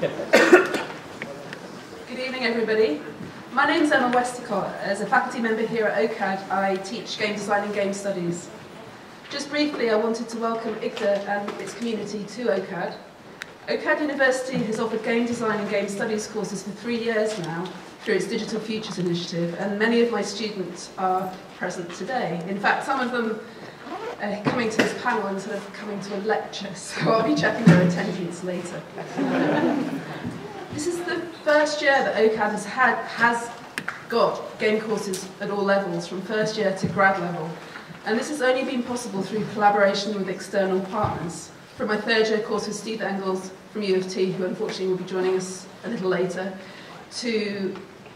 Good evening, everybody. My name is Emma Westacott. As a faculty member here at OCAD, I teach game design and game studies. Just briefly, I wanted to welcome IGDA and its community to OCAD. OCAD University has offered game design and game studies courses for 3 years now through its Digital Futures initiative, and many of my students are present today. In fact, some of them are coming to this panel instead of coming to a lecture, so I'll be checking their attendance later. This is the first year that OCAD has got game courses at all levels, from first year to grad level. And this has only been possible through collaboration with external partners. From my third year course with Steve Engels from U of T, who unfortunately will be joining us a little later,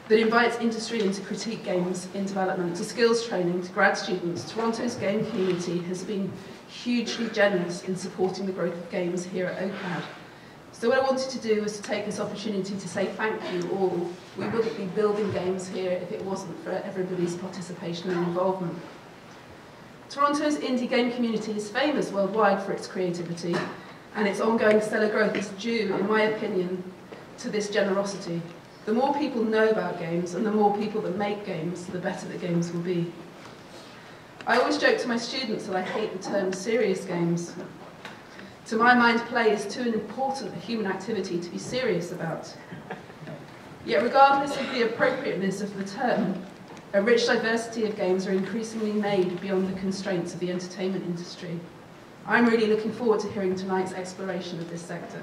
that invites industry into critique games in development, to skills training, to grad students. Toronto's game community has been hugely generous in supporting the growth of games here at OCAD. So what I wanted to do was to take this opportunity to say thank you all. We wouldn't be building games here if it wasn't for everybody's participation and involvement. Toronto's indie game community is famous worldwide for its creativity, and its ongoing stellar growth is due, in my opinion, to this generosity. The more people know about games, and the more people that make games, the better the games will be. I always joke to my students that I hate the term serious games. To my mind, play is too important a human activity to be serious about. Yet regardless of the appropriateness of the term, a rich diversity of games are increasingly made beyond the constraints of the entertainment industry. I'm really looking forward to hearing tonight's exploration of this sector.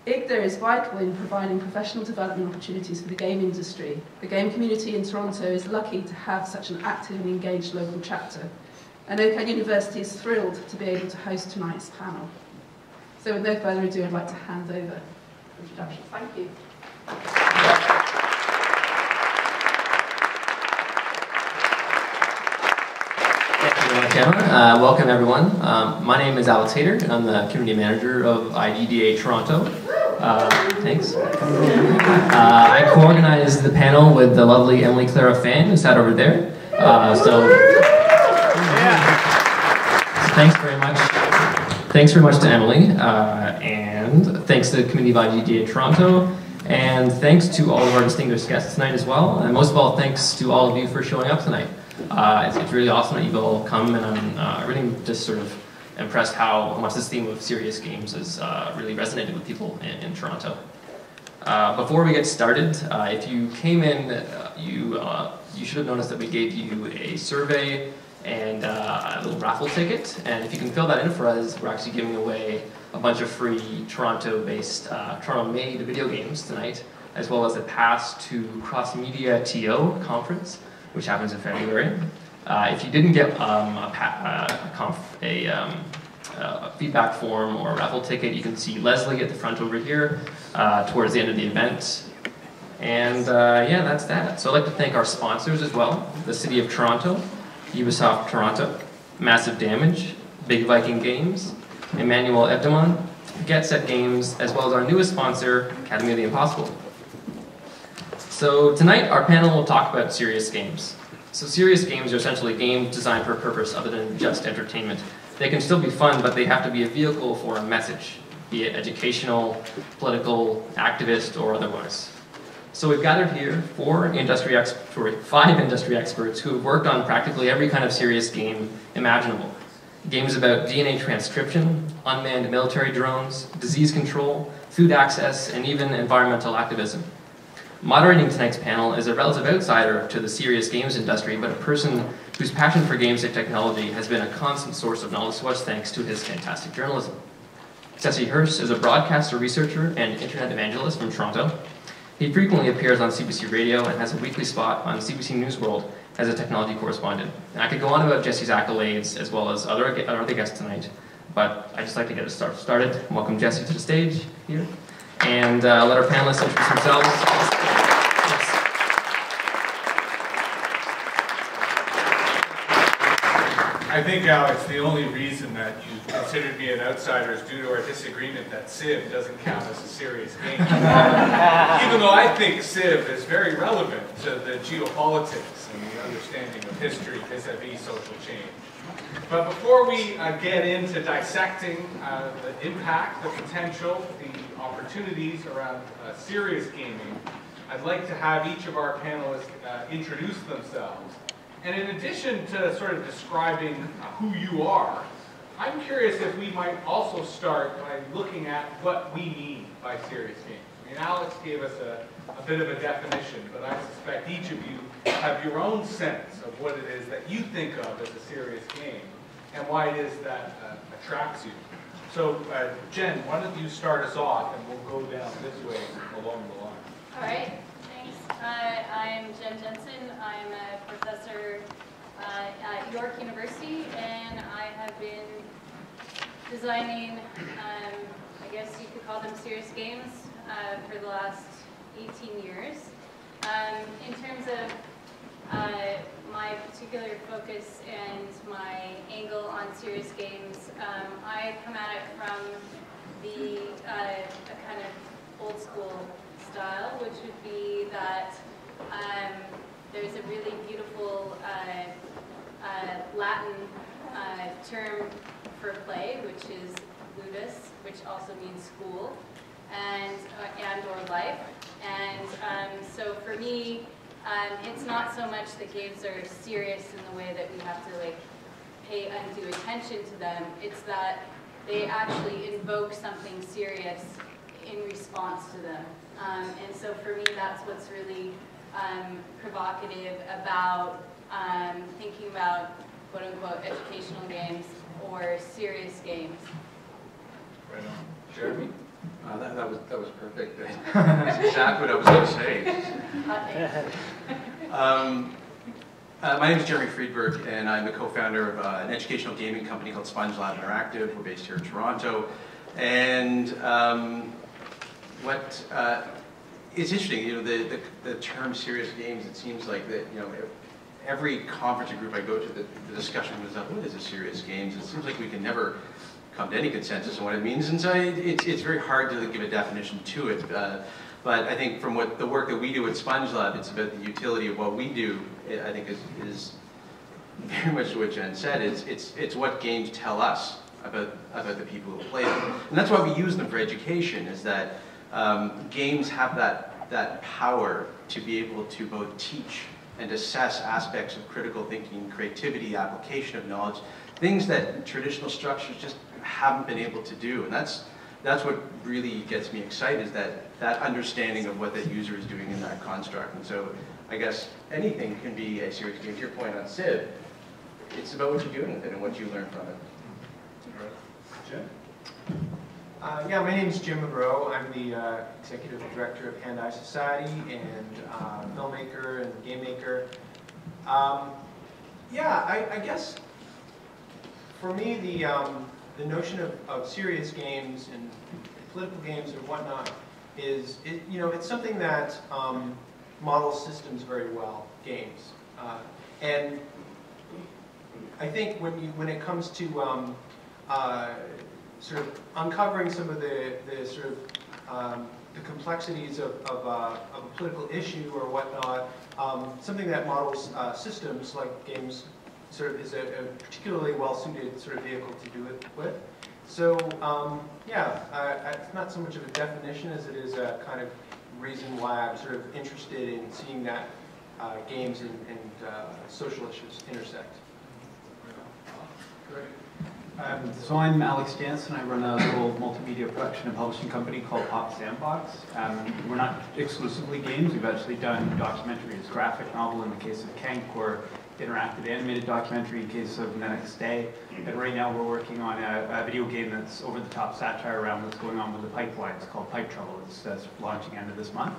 IGDA is vital in providing professional development opportunities for the game industry. The game community in Toronto is lucky to have such an active and engaged local chapter, and OCAD University is thrilled to be able to host tonight's panel. So with no further ado, I'd like to hand over the introduction. Thank you. Emma. Welcome everyone. My name is Alex Hayter, and I'm the community manager of IGDA Toronto. Thanks. I co-organized the panel with the lovely Emily Clara Fan, who sat over there. So thanks very much. Thanks very much to Emily, and thanks to the community of IGDA Toronto, and thanks to all of our distinguished guests tonight as well. And most of all, thanks to all of you for showing up tonight. It's really awesome that you've all come, and I'm really just sort of impressed how much this theme of serious games has really resonated with people in Toronto. Before we get started, if you came in, you should have noticed that we gave you a survey and a little raffle ticket, and if you can fill that in for us, we're actually giving away a bunch of free Toronto-based, Toronto-made video games tonight, as well as a pass to Cross Media TO conference, which happens in February. If you didn't get a feedback form or a raffle ticket, you can see Leslie at the front over here towards the end of the event. And yeah, that's that. So I'd like to thank our sponsors as well: the City of Toronto, Ubisoft Toronto, Massive Damage, Big Viking Games, Emmanuel Ebdemon, Get Set Games, as well as our newest sponsor, Academy of the Impossible. So tonight, our panel will talk about serious games. So serious games are essentially games designed for a purpose other than just entertainment. They can still be fun, but they have to be a vehicle for a message, be it educational, political, activist, or otherwise. So we've gathered here five industry experts who have worked on practically every kind of serious game imaginable. Games about DNA transcription, unmanned military drones, disease control, food access, and even environmental activism. Moderating tonight's panel is a relative outsider to the serious games industry, but a person whose passion for games and technology has been a constant source of knowledge to us thanks to his fantastic journalism. Ceci Hirsh is a broadcaster, researcher, and internet evangelist from Toronto. He frequently appears on CBC Radio and has a weekly spot on CBC News World as a technology correspondent. And I could go on about Jesse's accolades as well as other guests tonight, but I'd just like to get us started. Welcome Jesse to the stage here, and let our panelists introduce themselves. I think, Alex, the only reason that you considered me an outsider is due to our disagreement that Civ doesn't count as a serious game. Even though I think Civ is very relevant to the geopolitics and the understanding of history vis-a-vis social change. But before we get into dissecting the impact, the potential, the opportunities around serious gaming, I'd like to have each of our panelists introduce themselves. And in addition to sort of describing who you are, I'm curious if we might also start by looking at what we mean by serious games. I mean, Alex gave us a bit of a definition, but I suspect each of you have your own sense of what it is that you think of as a serious game and why it is that attracts you. So, Jen, why don't you start us off and we'll go down this way along the line. All right, thanks. I'm Jen Jenson. I'm a professor at York University, and I have been designing, I guess you could call them serious games, for the last 18 years. In terms of my particular focus and my angle on serious games, I come at it from the a kind of old school style, which would be that there's a really beautiful Latin term for play, which is ludus, which also means school, and or life. And so for me, it's not so much that games are serious in the way that we have to like pay undue attention to them. It's that they actually invoke something serious in response to them. And so for me, that's what's really provocative about thinking about quote-unquote educational games or serious games. Right on. Jeremy? That was perfect. That's exactly what I was going to say. My name is Jeremy Friedberg, and I'm the co-founder of an educational gaming company called Spongelab Interactive. We're based here in Toronto. And it's interesting, you know, the term serious games, it seems like that, you know, every conference or group I go to, the discussion was up, what is a serious games? It seems like we can never come to any consensus on what it means, and so it's very hard to give a definition to it. But I think from the work that we do at Spongelab, it's about the utility of what we do. I think is very much what Jen said. It's what games tell us about the people who play them, and that's why we use them for education. Is that games have that power to be able to both teach and assess aspects of critical thinking, creativity, application of knowledge, things that traditional structures just haven't been able to do. And that's what really gets me excited, is that understanding of what the user is doing in that construct. And so I guess anything can be a serious game. To your point on Civ, it's about what you're doing with it and what you learn from it. Jen? Yeah, my name is Jim Munroe. I'm the executive director of Hand-Eye Society and filmmaker and game maker. Yeah, I guess for me the notion of serious games and political games and whatnot is, you know, it's something that models systems very well, games. And I think when it comes to sort of uncovering some of the sort of the complexities of a political issue or whatnot, something that models systems like games sort of is a particularly well-suited sort of vehicle to do it with. So yeah, it's not so much of a definition as it is a kind of reason why I'm sort of interested in seeing that games and social issues intersect. Great. So I'm Alex Jenson. I run a little multimedia production and publishing company called Pop Sandbox. We're not exclusively games. We've actually done documentaries, graphic novel in the case of Kank, or interactive animated documentary in case of The Next Day. And right now we're working on a video game that's over-the-top satire around what's going on with the pipelines called Pipe Trouble. It's launching end of this month.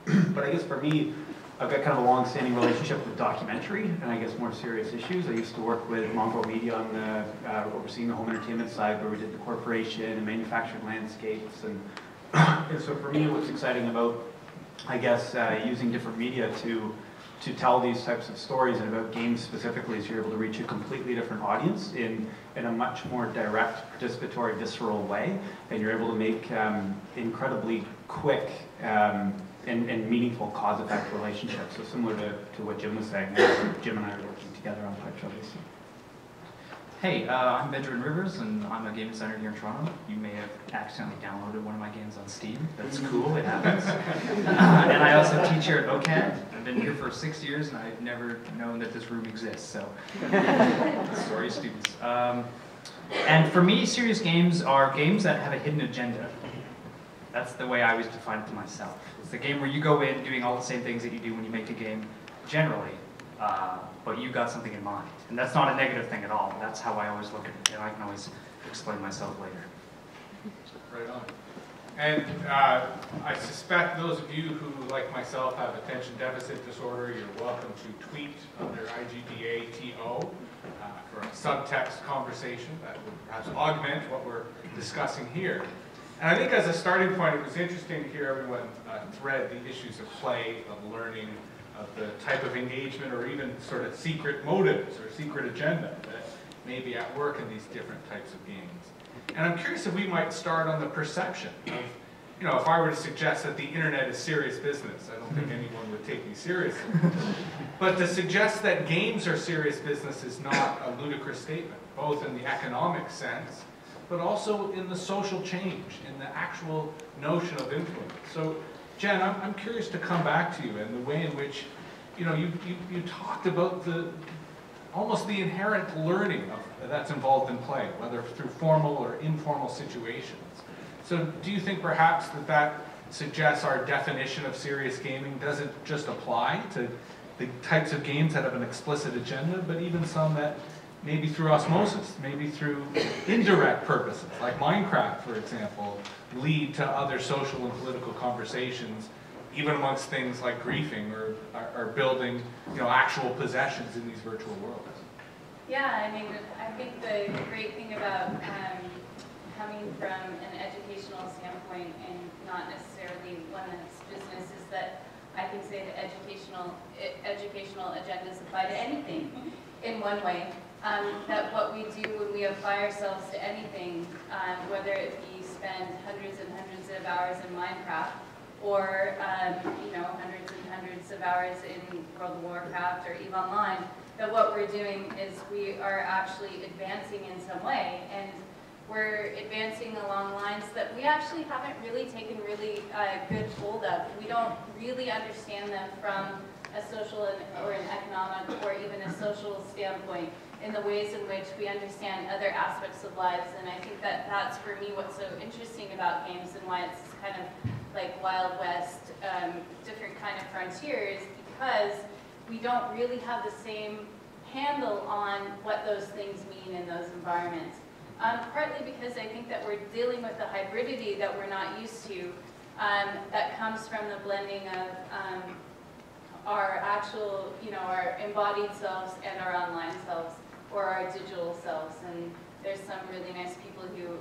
But I guess for me, I've got kind of a long-standing relationship with documentary and I guess more serious issues. I used to work with Munroe Media on overseeing the home entertainment side, where we did the corporation and manufactured landscapes. And so for me, what's exciting about, I guess, using different media to to tell these types of stories, and about games specifically, is you're able to reach a completely different audience in a much more direct, participatory, visceral way, and you're able to make incredibly quick and meaningful cause-effect relationships. So similar to what Jim was saying, Jim and I are working together on Picture, obviously. Hey, I'm Benjamin Rivers, and I'm a game designer here in Toronto. You may have accidentally downloaded one of my games on Steam. That's cool, it happens. And I also teach here at OCAD. I've been here for 6 years, and I've never known that this room exists, so sorry, students. And for me, serious games are games that have a hidden agenda. That's the way I always define it to myself. It's the game where you go in doing all the same things that you do when you make a game, generally, but you got something in mind. And that's not a negative thing at all. That's how I always look at it, and I can always explain myself later. Right on. And I suspect those of you who, like myself, have attention deficit disorder, you're welcome to tweet under IGDA TO for a subtext conversation that would perhaps augment what we're discussing here. And I think as a starting point, it was interesting to hear everyone thread the issues of play, of learning, of the type of engagement, or even sort of secret motives or secret agenda that may be at work in these different types of games. And I'm curious if we might start on the perception of, you know, if I were to suggest that the internet is serious business, I don't think anyone would take me seriously. But to suggest that games are serious business is not a ludicrous statement, both in the economic sense, but also in the social change, in the actual notion of influence. So, Jen, I'm curious to come back to you and the way in which, you know, you talked about almost the inherent learning that's involved in play, whether through formal or informal situations. So do you think perhaps that suggests our definition of serious gaming doesn't just apply to the types of games that have an explicit agenda, but even some that maybe through osmosis, maybe through indirect purposes, like Minecraft, for example, lead to other social and political conversations, even amongst things like griefing or building, you know, actual possessions in these virtual worlds? Yeah, I mean, I think the great thing about coming from an educational standpoint and not necessarily one that's business is that I can say that educational agendas apply to anything in one way. That what we do when we apply ourselves to anything, whether it be spend hundreds and hundreds of hours in Minecraft, or you know, hundreds and hundreds of hours in World of Warcraft or EVE Online, that what we're doing is we are actually advancing in some way, and we're advancing along lines that we actually haven't really taken really good hold of. We don't really understand them from a social or an economic or even a social standpoint in the ways in which we understand other aspects of lives. And I think that that's for me what's so interesting about games and why it's kind of like Wild West, different kind of frontiers, because we don't really have the same handle on what those things mean in those environments. Partly because I think that we're dealing with the hybridity that we're not used to, that comes from the blending of our actual, you know, our embodied selves and our online selves, or our digital selves. And there's some really nice people who,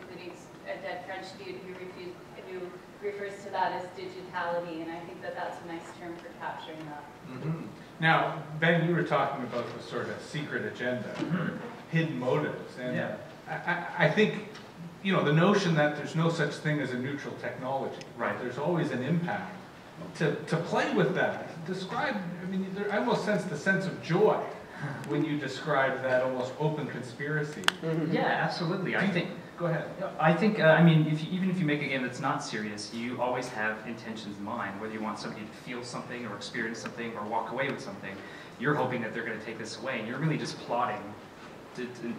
including a dead French dude who refers to that as digitality, and I think that that's a nice term for capturing that. Mm-hmm. Now, Ben, you were talking about the sort of secret agenda, or hidden motives, and yeah. I think, you know, the notion that there's no such thing as a neutral technology, right? There's always an impact. To play with that, describe, I mean, I almost sense the sense of joy when you describe that almost open conspiracy. Yeah, absolutely. I think. Go ahead. I think, I mean, even if you make a game that's not serious, you always have intentions in mind, whether you want somebody to feel something or experience something or walk away with something. You're hoping that they're going to take this away, and you're really just plotting,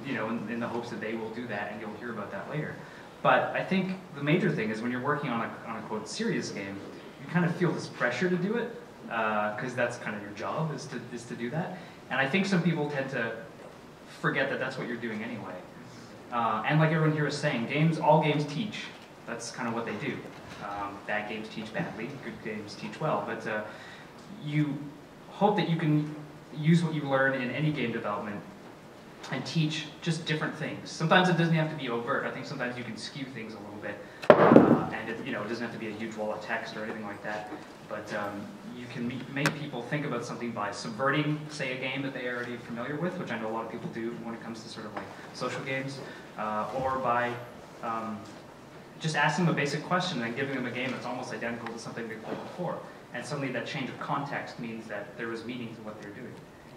you know, in the hopes that they will do that, and you'll hear about that later. But I think the major thing is when you're working on a quote serious game, you kind of feel this pressure to do it, because that's kind of your job is to do that. And I think some people tend to forget that that's what you're doing anyway. And like everyone here is saying, all games teach. That's kind of what they do. Bad games teach badly, good games teach well. But you hope that you can use what you learn in any game development and teach just different things. Sometimes it doesn't have to be overt. I think sometimes you can skew things a little bit. And it doesn't have to be a huge wall of text or anything like that, but you can make people think about something by subverting, say, a game that they are already familiar with, which I know a lot of people do when it comes to sort of like social games, or by just asking them a basic question and giving them a game that's almost identical to something they've played before. And suddenly that change of context means that there was meaning to what they're doing.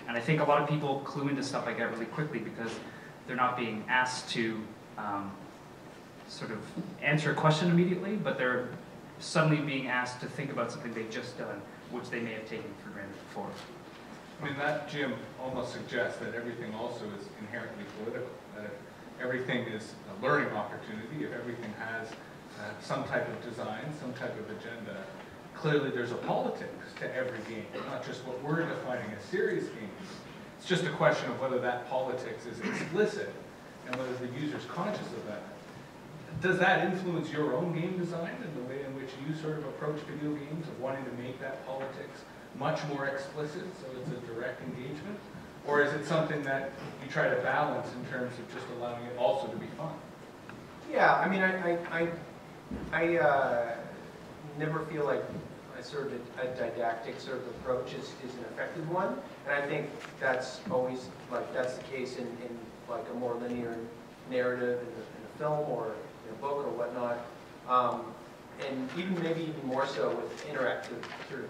And I think a lot of people clue into stuff like that really quickly because they're not being asked to sort of answer a question immediately, but they're suddenly being asked to think about something they've just done, which they may have taken for granted before. I mean, that, Jim, almost suggests that everything also is inherently political, that if everything is a learning opportunity, if everything has some type of design, some type of agenda, clearly there's a politics to every game, not just what we're defining as serious games. It's just a question of whether that politics is explicit and whether the user's conscious of that. Does that influence your own game design and the way in which you sort of approach video games, of wanting to make that politics much more explicit so it's a direct engagement? Or is it something that you try to balance in terms of just allowing it also to be fun? Yeah, I mean, I never feel like a sort of a didactic sort of approach is an effective one, and I think that's always that's the case in like a more linear narrative in a film or in a book or whatnot, and maybe even more so with interactive sort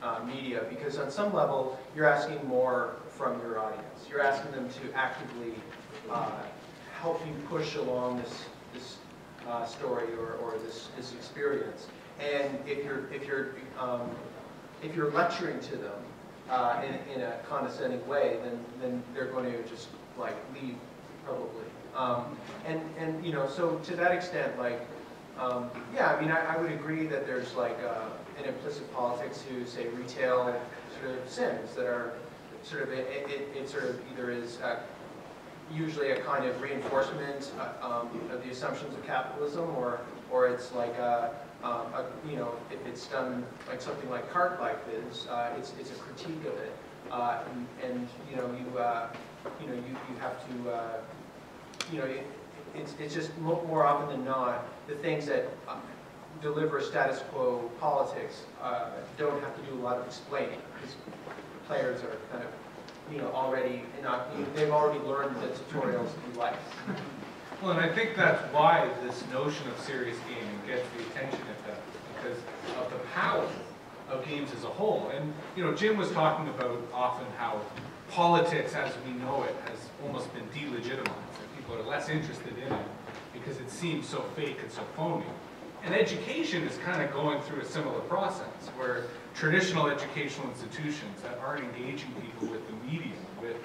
of media, because on some level you're asking more from your audience. You're asking them to actively help you push along this story or this experience. And if you're lecturing to them in a condescending way, then they're going to just like leave probably. And so to that extent, yeah, I mean, I would agree that there's like an implicit politics to, say, retail sort of sims that are sort of it sort of either is usually a kind of reinforcement of the assumptions of capitalism, or it's like if it's done like something like Cart Life is, it's a critique of it, and you have to it's just more often than not the things that deliver status quo politics don't have to do a lot of explaining, because players are kind of already they've already learned the tutorials in life. Well, and I think that's why this notion of serious gaming gets the attention it does, because of the power of games as a whole. And Jim was talking about often how politics as we know it has almost been delegitimized, that people are less interested in it because it seems so fake and so phony. And education is kind of going through a similar process, where traditional educational institutions that aren't engaging people with the medium, with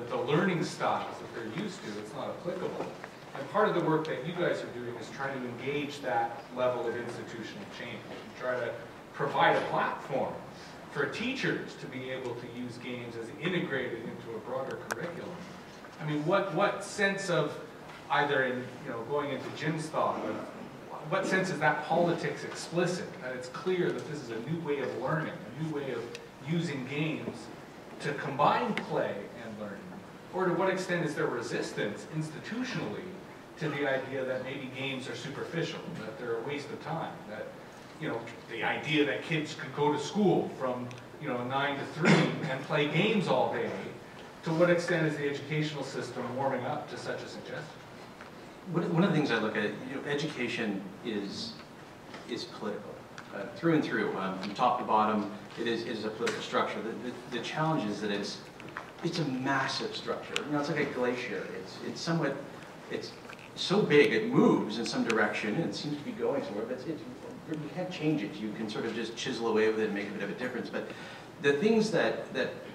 the learning styles that they're used to, it's not applicable. And part of the work that you guys are doing is trying to engage that level of institutional change, and try to provide a platform for teachers to be able to use games as integrated into a broader curriculum. I mean, what sense of, either in going into Jim's thought, of what sense is that politics explicit, that it's clear that this is a new way of learning, a new way of using games to combine play and learning? Or to what extent is there resistance institutionally to the idea that maybe games are superficial, that they're a waste of time, that the idea that kids could go to school from 9 to 3 and play games all day? To what extent is the educational system warming up to such a suggestion? One of the things I look at, education is political, through and through, from top to bottom. It is a political structure. The challenge is that it's a massive structure. It's like a glacier. It's so big, it moves in some direction, and it seems to be going somewhere, but you can't change it. You can sort of just chisel away with it and make a bit of a difference. But the things that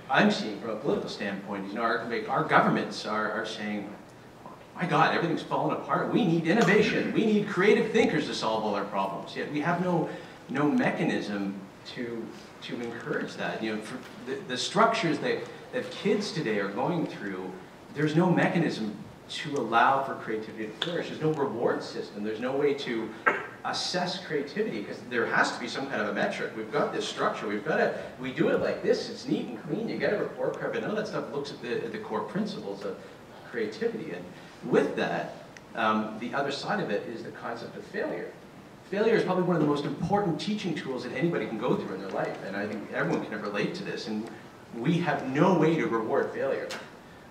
I'm seeing from a political standpoint is, our governments are saying, my God, everything's falling apart. We need innovation. We need creative thinkers to solve all our problems. Yet we have no mechanism to encourage that. For the structures that kids today are going through, there's no mechanism to allow for creativity to flourish. There's no reward system. There's no way to assess creativity, because there has to be some kind of a metric. We've got this structure. We do it like this. It's neat and clean. You get a report card, but none of that stuff looks at the core principles of creativity. And with that, the other side of it is the concept of failure. failure is probably one of the most important teaching tools that anybody can go through in their life, and I think everyone can relate to this, and we have no way to reward failure.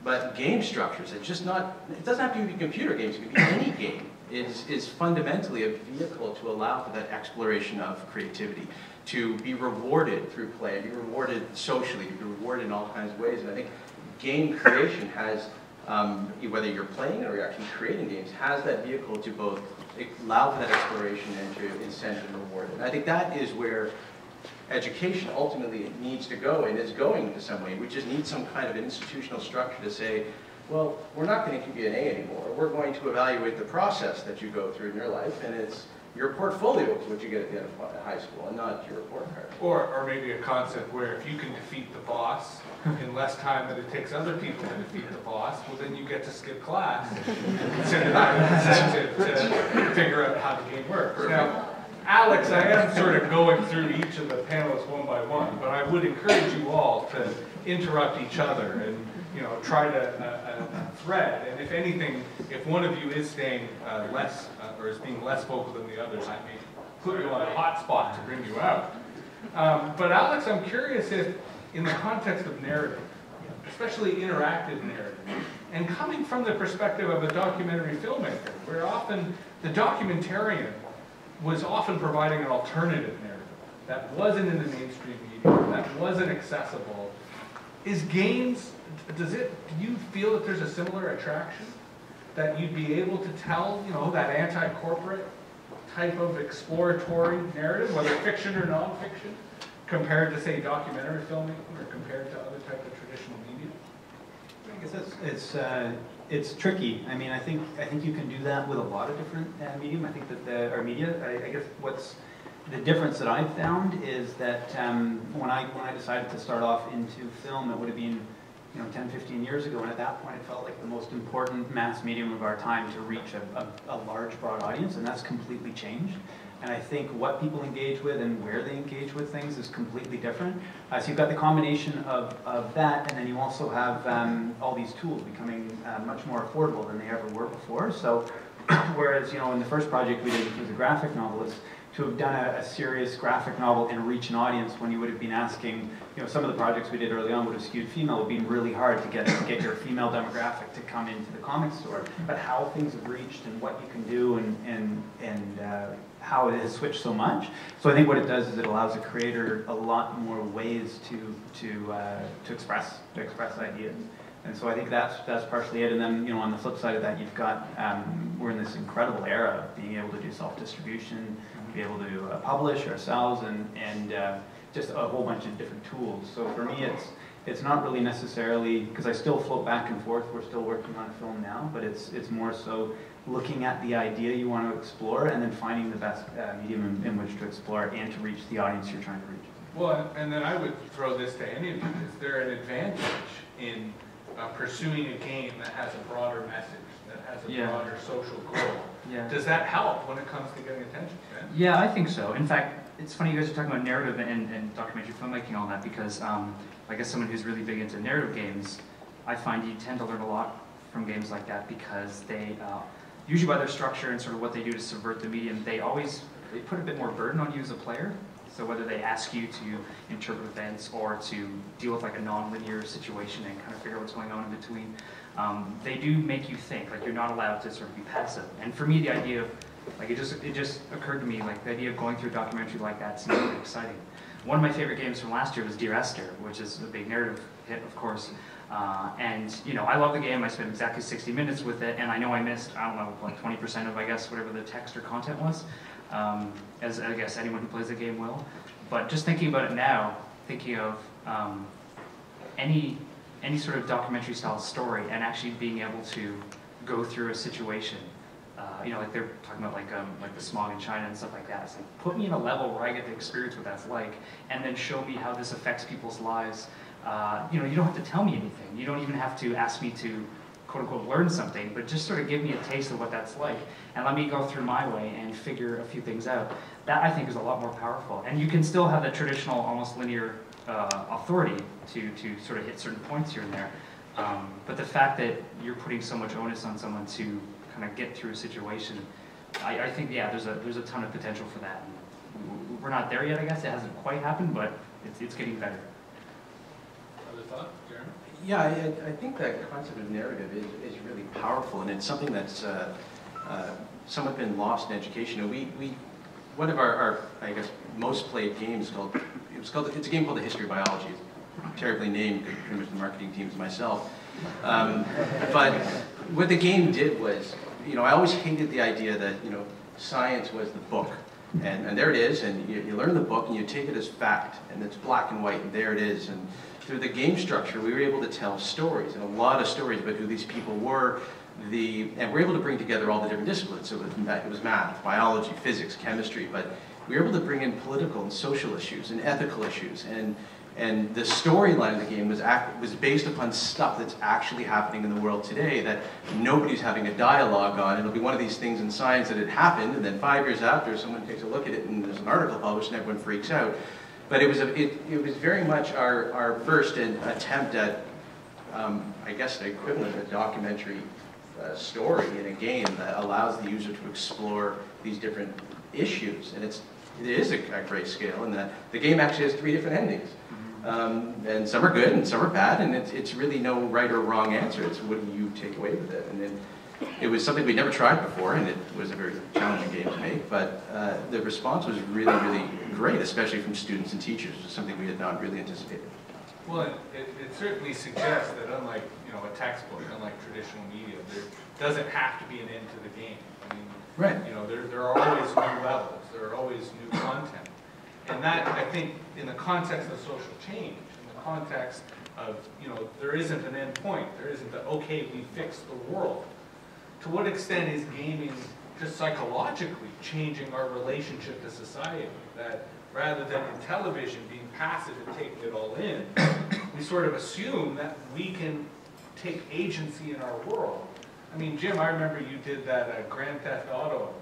But game structures, it's just not, it doesn't have to be computer games, it can be any game, is fundamentally a vehicle to allow for that exploration of creativity, to be rewarded through play, be rewarded socially, to be rewarded in all kinds of ways. And I think game creation has, whether you're playing or you're actually creating games, has that vehicle to both allow for that exploration and to incent and reward it. And I think that is where education ultimately needs to go, and is going to some way. We just need some kind of institutional structure to say, well, we're not going to give you an A anymore. We're going to evaluate the process that you go through in your life, and it's your portfolio is what you get at the end of high school, and not your report card. Or maybe a concept where if you can defeat the boss in less time than it takes other people to defeat the boss, well then you get to skip class and consider that an incentive to figure out how the game works. Now, Alex, I am sort of going through each of the panelists one by one, but I would encourage you all to interrupt each other and try to thread. And if anything, if one of you is staying less or is being less vocal than the others, I may put you on a hot spot to bring you out. But Alex, I'm curious if, in the context of narrative, especially interactive narrative, and coming from the perspective of a documentary filmmaker, where often the documentarian was often providing an alternative narrative that wasn't in the mainstream media, that wasn't accessible. Is games, do you feel that there's a similar attraction? That you'd be able to tell, that anti-corporate type of exploratory narrative, whether fiction or non-fiction, compared to, say, documentary filmmaking or compared to other type of traditional media? I guess it's tricky. I mean, I think you can do that with a lot of different medium. I think that our media. I guess what's the difference that I've found is that when I decided to start off into film, it would have been 10, 15 years ago, and at that point it felt like the most important mass medium of our time to reach a large, broad audience, and that's completely changed. And I think what people engage with and where they engage with things is completely different. So you've got the combination of that, and then you also have all these tools becoming much more affordable than they ever were before. So whereas, in the first project we did, which was a graphic novel, is to have done a serious graphic novel and reach an audience when you would have been asking, some of the projects we did early on would have skewed female. It would have been really hard to get your female demographic to come into the comic store. But how things have reached and what you can do and how it has switched so much. So I think what it does is it allows a creator a lot more ways to express ideas. And so I think that's partially it. And then on the flip side of that, you've got we're in this incredible era of being able to do self-distribution, be able to publish ourselves, and just a whole bunch of different tools. So for me, it's not really necessarily, because I still float back and forth. We're still working on film now, but it's more so looking at the idea you want to explore and then finding the best medium in which to explore it and to reach the audience you're trying to reach. Well, and then I would throw this to any of you. Is there an advantage in pursuing a game that has a broader message, that has a broader social goal? Yeah. Does that help when it comes to getting attention? Yeah, I think so. In fact, it's funny you guys are talking about narrative and documentary filmmaking and all that, because I guess someone who's really big into narrative games, I find you tend to learn a lot from games like that, because they, usually by their structure and sort of what they do to subvert the medium, they put a bit more burden on you as a player. So whether they ask you to interpret events or to deal with like a non-linear situation and kind of figure out what's going on in between, they do make you think. Like, you're not allowed to sort of be passive. And for me, the idea of, like, it just occurred to me, like, the idea of going through a documentary like that seems really exciting. One of my favorite games from last year was Dear Esther, which is a big narrative hit, of course. And I love the game. I spent exactly 60 minutes with it, and I know I missed, I don't know, like 20% of, I guess, whatever the text or content was, as I guess anyone who plays the game will. But just thinking about it now, thinking of any sort of documentary style story and actually being able to go through a situation, like they're talking about like the smog in China and stuff like that. It's like, put me in a level where I get to experience what that's like, and then show me how this affects people's lives. You don't have to tell me anything. You don't even have to ask me to, quote unquote, learn something, but just sort of give me a taste of what that's like, and let me go through my way and figure a few things out. That, I think, is a lot more powerful. And you can still have the traditional, almost linear authority to sort of hit certain points here and there. But the fact that you're putting so much onus on someone to kind of get through a situation, I think, yeah, there's a ton of potential for that. We're not there yet, I guess. It hasn't quite happened, but it's getting better. Other thoughts, Jeremy? Yeah, I think that concept of narrative is really powerful, and it's something that's somewhat been lost in education. And one of our I guess most played games it's a game called The History of Biology. It's terribly named, because pretty much the marketing team is myself. But what the game did was, I always hated the idea that science was the book. And there it is, and you learn the book and you take it as fact, and it's black and white, and there it is. And through the game structure, we were able to tell stories, and a lot of stories about who these people were, and we're able to bring together all the different disciplines. So it was math, biology, physics, chemistry, but we were able to bring in political and social issues and ethical issues, and the storyline of the game was based upon stuff that's actually happening in the world today that nobody's having a dialogue on. It'll be one of these things in science that it happened, and then 5 years after, someone takes a look at it, and there's an article published, and everyone freaks out. But it was very much our first attempt at, I guess, the equivalent of a documentary story in a game that allows the user to explore these different issues. And it is a great scale, in that the game actually has 3 different endings. And some are good and some are bad, and it's really no right or wrong answer. It's what do you take away with it. And then it was something we'd never tried before, and it was a very challenging game to make, but the response was really, really great, especially from students and teachers. It was something we had not really anticipated. Well, it certainly suggests that unlike a textbook, unlike traditional media, there doesn't have to be an end to the game. I mean, right. There are always new levels, there are always new content. And that, I think, in the context of social change, in the context of, there isn't an end point, there isn't the, okay, we fixed the world. To what extent is gaming just psychologically changing our relationship to society? That rather than in television being passive and taking it all in, we sort of assume that we can take agency in our world. I mean, Jim, I remember you did that Grand Theft Auto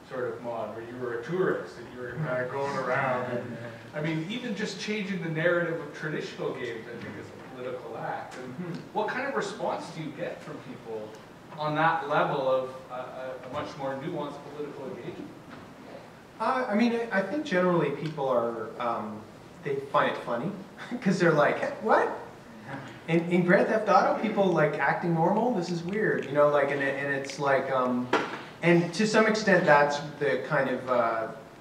sort of mod where you were a tourist and you were kind of going around. And, I mean, even just changing the narrative of traditional games, I think, is a political act. And what kind of response do you get from people on that level of a much more nuanced political engagement? I mean, I think generally people are, they find it funny, because they're like, hey, what? In Grand Theft Auto, people like acting normal? This is weird, and it's like, and to some extent that's the kind of,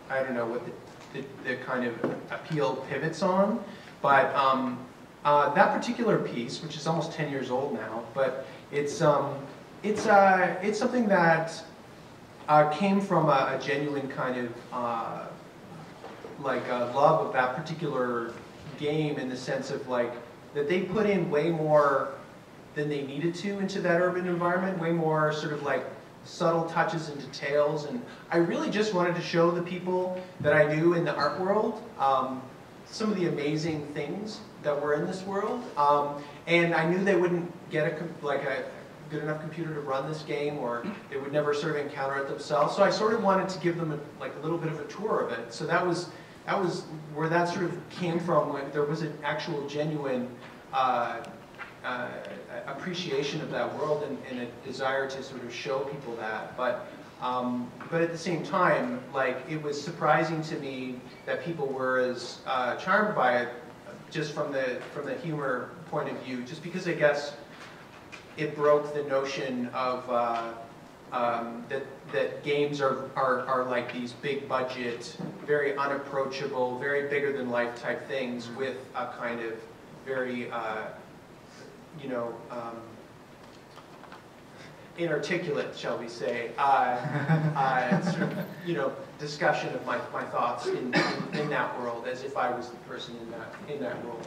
I don't know what the kind of appeal pivots on, but that particular piece, which is almost 10 years old now, but it's something that came from a genuine kind of love of that particular game, in the sense of that they put in way more than they needed to into that urban environment, way more sort of subtle touches and details, and I really just wanted to show the people that I knew in the art world some of the amazing things that were in this world, and I knew they wouldn't get a good enough computer to run this game, or they would never sort of encounter it themselves. So I sort of wanted to give them a little bit of a tour of it. So that was where that sort of came from. When there was an actual genuine appreciation of that world, and a desire to sort of show people that. But at the same time, it was surprising to me that people were as charmed by it, just from the humor point of view, just because I guess it broke the notion of that games are like these big budget, very unapproachable, very bigger than life type things, with a kind of very inarticulate, shall we say, sort of, discussion of my thoughts in that world, as if I was the person in that world.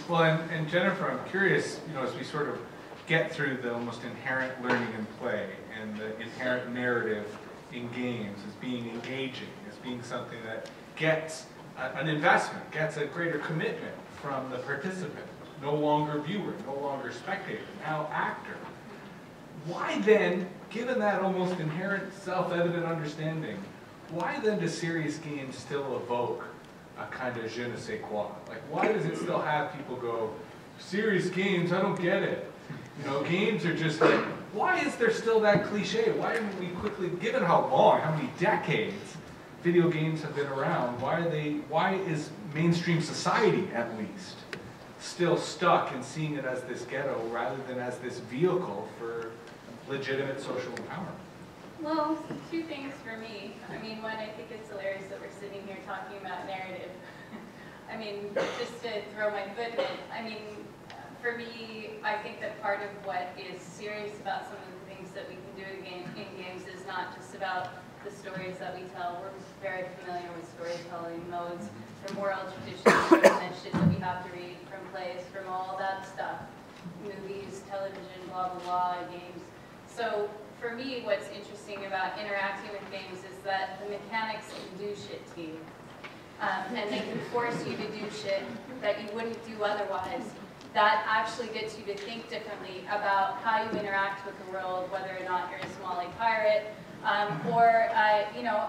Well, and Jennifer, I'm curious, as we sort of get through the almost inherent learning in play and the inherent narrative in games as being engaging, as being something that gets an investment, gets a greater commitment from the participant, no longer viewer, no longer spectator, now actor. Why then, given that almost inherent self-evident understanding, why then do serious games still evoke a kind of je ne sais quoi? Why does it still have people go, serious games, I don't get it. Games are just why is there still that cliche? Why haven't we quickly, given how long, how many decades video games have been around, why is mainstream society, at least, still stuck in seeing it as this ghetto rather than as this vehicle for legitimate social empowerment? Well, two things for me. I mean, one, I think it's hilarious that we're sitting here talking about narrative. I mean, just to throw my foot in it, I mean, for me, I think that part of what is serious about some of the things that we can do in games is not just about the stories that we tell. We're very familiar with storytelling modes, from oral traditions, from shit that we have to read, from plays, from all that stuff. Movies, television, blah, blah, blah, games. So for me, what's interesting about interacting with games is that the mechanics can do shit to you. And they can force you to do shit that you wouldn't do otherwise. That actually gets you to think differently about how you interact with the world, whether or not you're a Somali pirate, or you know,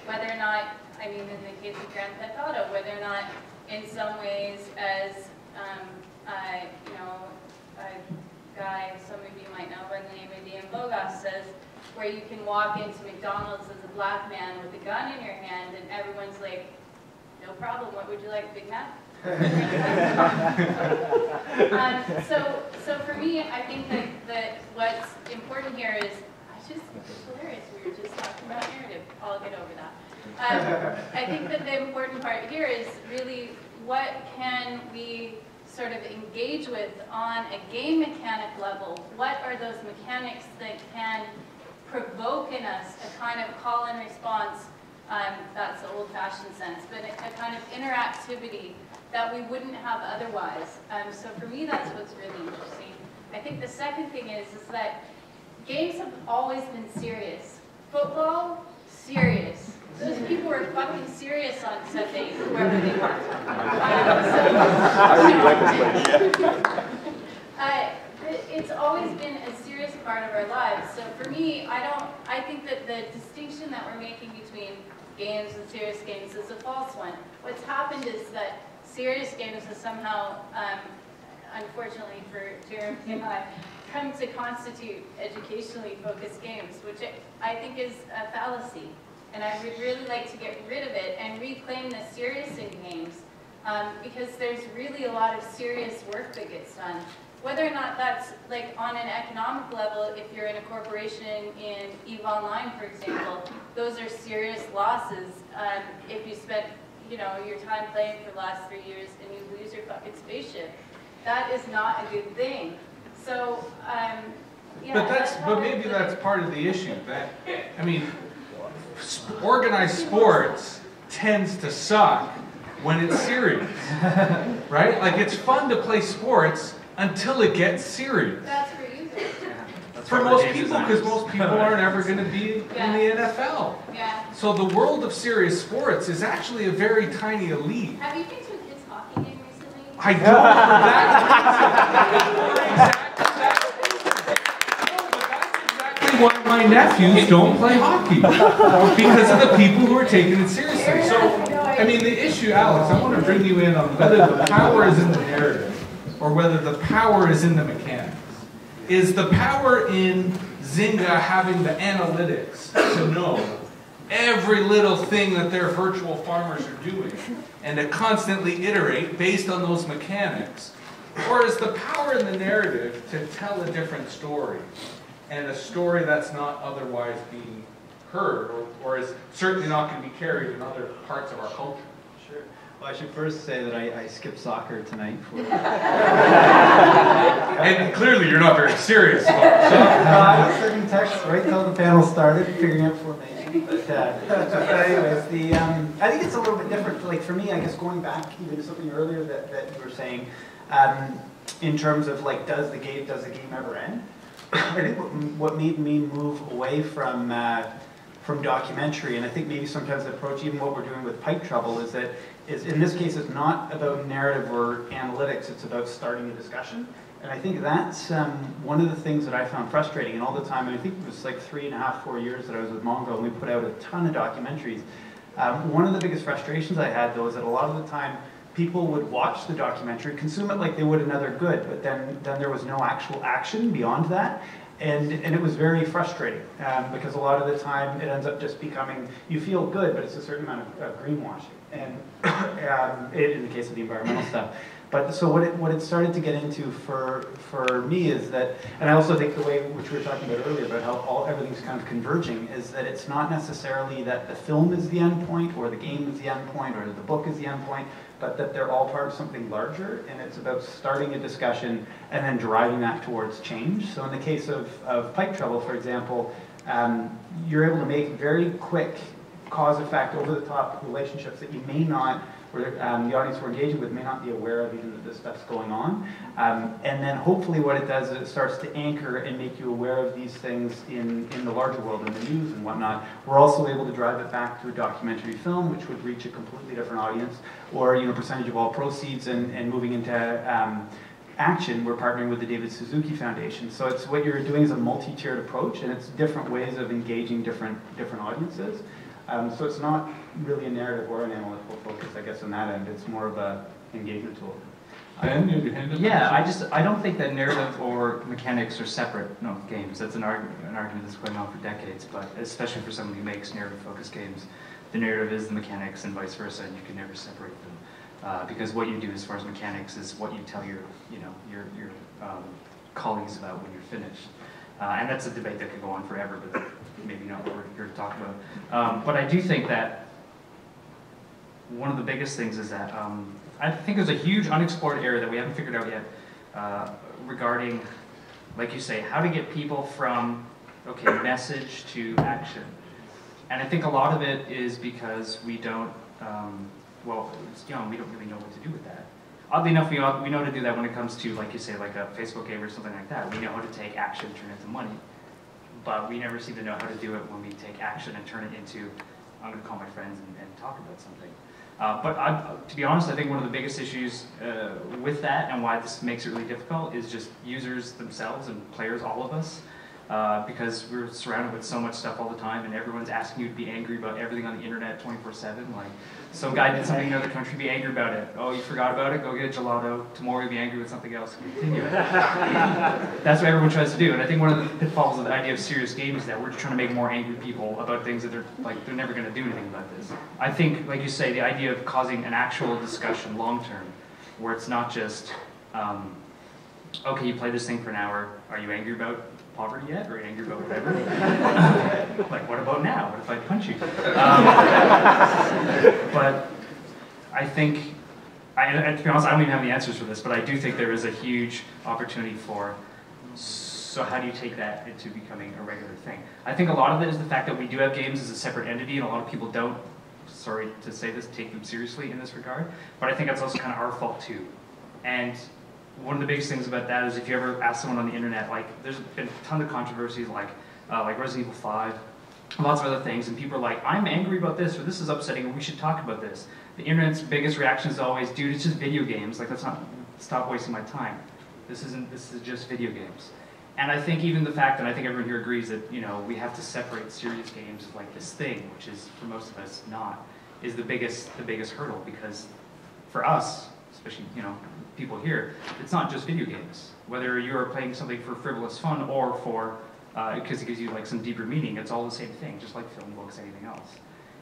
whether or not, I mean, in the case of Grand Theft Auto, whether or not, in some ways, as you know, a guy some of you might know by the name of Ian Bogas says, where you can walk into McDonald's as a black man with a gun in your hand, and everyone's like, no problem. What would you like, Big Mac? So for me, I think that what's important here is, it's hilarious, we were just talking about narrative. I'll get over that. I think that the important part here is really what can we sort of engage with on a game mechanic level? What are those mechanics that can provoke in us a kind of call and response? That's the old-fashioned sense, but a kind of interactivity that we wouldn't have otherwise. So for me, that's what's really interesting. I think the second thing is that games have always been serious. Football, serious. Those people were fucking serious on Sunday, whoever they were. It's always been a serious part of our lives. So for me, I think that the distinction that we're making between games and serious games is a false one. What's happened is that serious games have somehow, unfortunately for Jeremy and I, come to constitute educationally focused games, which I think is a fallacy. And I would really like to get rid of it and reclaim the serious in games, because there's really a lot of serious work that gets done. Whether or not that's like on an economic level, if you're in a corporation in EVE Online, for example, those are serious losses. If you spent, you know, your time playing for the last 3 years and you lose your fucking spaceship, that is not a good thing. So, yeah. But maybe that's part of the issue. That, I mean, organized sports tends to suck when it's serious, right? Like, it's fun to play sports until it gets serious. That's for you. For most people, because most people aren't ever going to be in the NFL. Yeah. So the world of serious sports is actually a very tiny elite. Have you been to a kids' hockey game recently? I don't for that reason. But that's exactly why my nephews don't play hockey. Because of the people who are taking it seriously. So, I mean, the issue, Alex, I want to bring you in on whether the power is in the narrative or whether the power is in the mechanics. Is the power in Zynga having the analytics to know every little thing that their virtual farmers are doing and to constantly iterate based on those mechanics? Or is the power in the narrative to tell a different story, and a story that's not otherwise being heard, or is certainly not going to be carried in other parts of our culture? Sure. Well, I should first say that I skipped soccer tonight. And clearly you're not very serious about it. I was sending texts right till the panel started, figuring out formation. But anyways, I think it's a little bit different. Like for me, I guess going back even to something earlier that you were saying, in terms of like, does the game ever end? I think what made me move away from documentary, and I think maybe sometimes the approach, even what we're doing with Pipe Trouble, is in this case it's not about narrative or analytics, it's about starting a discussion. And I think that's one of the things that I found frustrating, and all the time, and I think it was like 3.5, 4 years that I was with Munroe, and we put out a ton of documentaries. One of the biggest frustrations I had, though, is that a lot of the time people would watch the documentary, consume it like they would another good, but then there was no actual action beyond that. And it was very frustrating because a lot of the time it ends up just becoming, you feel good, but it's a certain amount of greenwashing. And in the case of the environmental stuff. But so what it started to get into for me is that, and I also think the way which we were talking about earlier about how everything's kind of converging is that it's not necessarily that the film is the end point or the game is the end point or the book is the end point, but that they're all part of something larger, and it's about starting a discussion and then driving that towards change. So in the case of Pipe Trouble, for example, you're able to make very quick cause-effect, over-the-top relationships that you may not, or the audience we're engaging with may not be aware of even that this stuff's going on. And then hopefully what it does is it starts to anchor and make you aware of these things in the larger world, in the news and whatnot. We're also able to drive it back to a documentary film, which would reach a completely different audience, or percentage of all proceeds, and moving into action, we're partnering with the David Suzuki Foundation. So it's what you're doing is a multi-tiered approach, and it's different ways of engaging different audiences. So it's not really a narrative or an analytical focus, I guess, on that end. It's more of an engagement tool. Ben, you have your hand up? Yeah, I don't think that narrative or mechanics are separate games. That's an argument that's going on for decades, but especially for someone who makes narrative-focused games, the narrative is the mechanics and vice versa, and you can never separate them. Because what you do as far as mechanics is what you tell your colleagues about when you're finished. And that's a debate that could go on forever, but maybe not what we're here to talk about. But I do think that one of the biggest things is that I think there's a huge unexplored area that we haven't figured out yet regarding, like you say, how to get people from, message to action. And I think a lot of it is because we don't, it's young, we don't really know what to do with that. Oddly enough, we know how to do that when it comes to, like you say, like a Facebook game or something like that. We know how to take action and turn it into money. But we never seem to know how to do it when we take action and turn it into, I'm going to call my friends and talk about something. But to be honest, I think one of the biggest issues with that and why this makes it really difficult is just users themselves and players, all of us. Because we're surrounded with so much stuff all the time, and everyone's asking you to be angry about everything on the internet 24/7. Like, some guy did something in another country, be angry about it. Oh, you forgot about it? Go get a gelato. Tomorrow you'll be angry with something else. Continue it. That's what everyone tries to do. And I think one of the pitfalls of the idea of serious games is that we're just trying to make more angry people about things that they're never going to do anything about this. I think, like you say, the idea of causing an actual discussion long term, where it's not just, okay, you play this thing for an hour. Are you angry about poverty yet, or angry about whatever? Like, what about now? What if I punch you? But I think, and to be honest, I don't even have the answers for this, but I do think there is a huge opportunity for, so how do you take that into becoming a regular thing? I think a lot of it is the fact that we do have games as a separate entity, and a lot of people don't, sorry to say this, take them seriously in this regard, but I think that's also kind of our fault too. And one of the biggest things about that is if you ever ask someone on the internet, like, there's been a ton of controversies like Resident Evil 5, lots of other things, and people are like, I'm angry about this, or this is upsetting, or we should talk about this. The internet's biggest reaction is always, dude, it's just video games, like, let's not stop wasting my time. This is just video games. And I think even the fact that I think everyone here agrees that, we have to separate serious games like this thing, which is, for most of us, not, is the biggest hurdle, because for us, especially, people here, it's not just video games. Whether you're playing something for frivolous fun or for, because it gives you like some deeper meaning, it's all the same thing, just like film, books, anything else.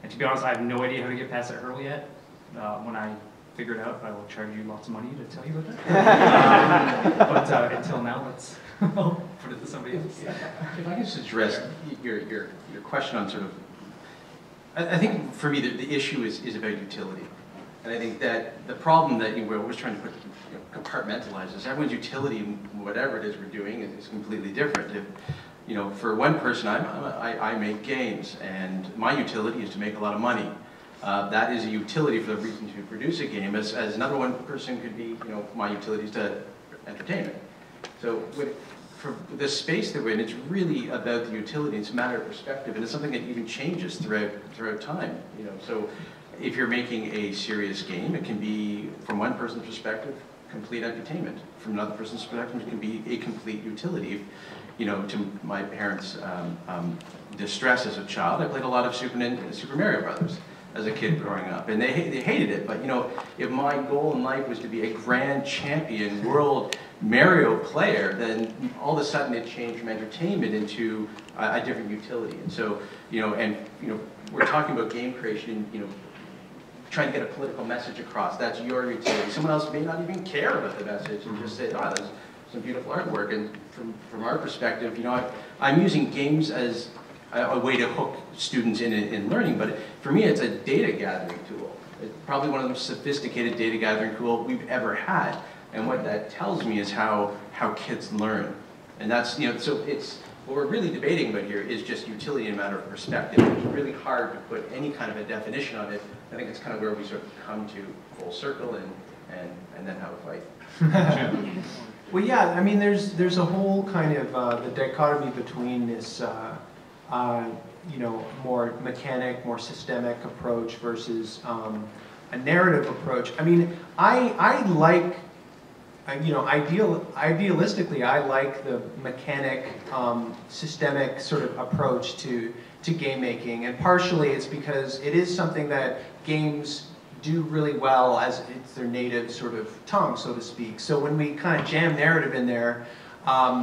And to be honest, I have no idea how to get past that hurdle yet. When I figure it out, I will charge you lots of money to tell you about that. But until now, let's put it to somebody else. If I could just address your question on sort of, I think for me the issue is about utility. And I think that the problem that we're always trying to compartmentalize is everyone's utility, whatever it is we're doing, is completely different. If, for one person, I make games, and my utility is to make a lot of money. That is a utility for the reason to produce a game, as another one person could be, my utility is to entertainment. So for the space that we're in, it's really about the utility. It's a matter of perspective, and it's something that even changes throughout time. So if you're making a serious game, it can be, from one person's perspective, complete entertainment. From another person's perspective, it can be a complete utility. To my parents' distress as a child, I played a lot of Super Mario Brothers as a kid growing up, and they hated it. But if my goal in life was to be a grand champion, world Mario player, then all of a sudden it changed from entertainment into a different utility. And so, we're talking about game creation, trying to get a political message across. That's your utility. Someone else may not even care about the message and just say, oh, there's some beautiful artwork. And from our perspective, I'm using games as a way to hook students in learning, but for me, it's a data gathering tool. It's probably one of the most sophisticated data gathering tools we've ever had. And what that tells me is how kids learn. And that's, so it's, what we're really debating about here is just utility in a matter of perspective. It's really hard to put any kind of a definition on it. I think it's kind of where we sort of come to full circle and then have a fight. Well, yeah, I mean, there's a whole kind of the dichotomy between this, more mechanic, more systemic approach versus a narrative approach. I mean, I like, idealistically, I like the mechanic, systemic sort of approach to game making, and partially it's because it is something that games do really well as it's their native sort of tongue, so to speak. So when we kind of jam narrative in there,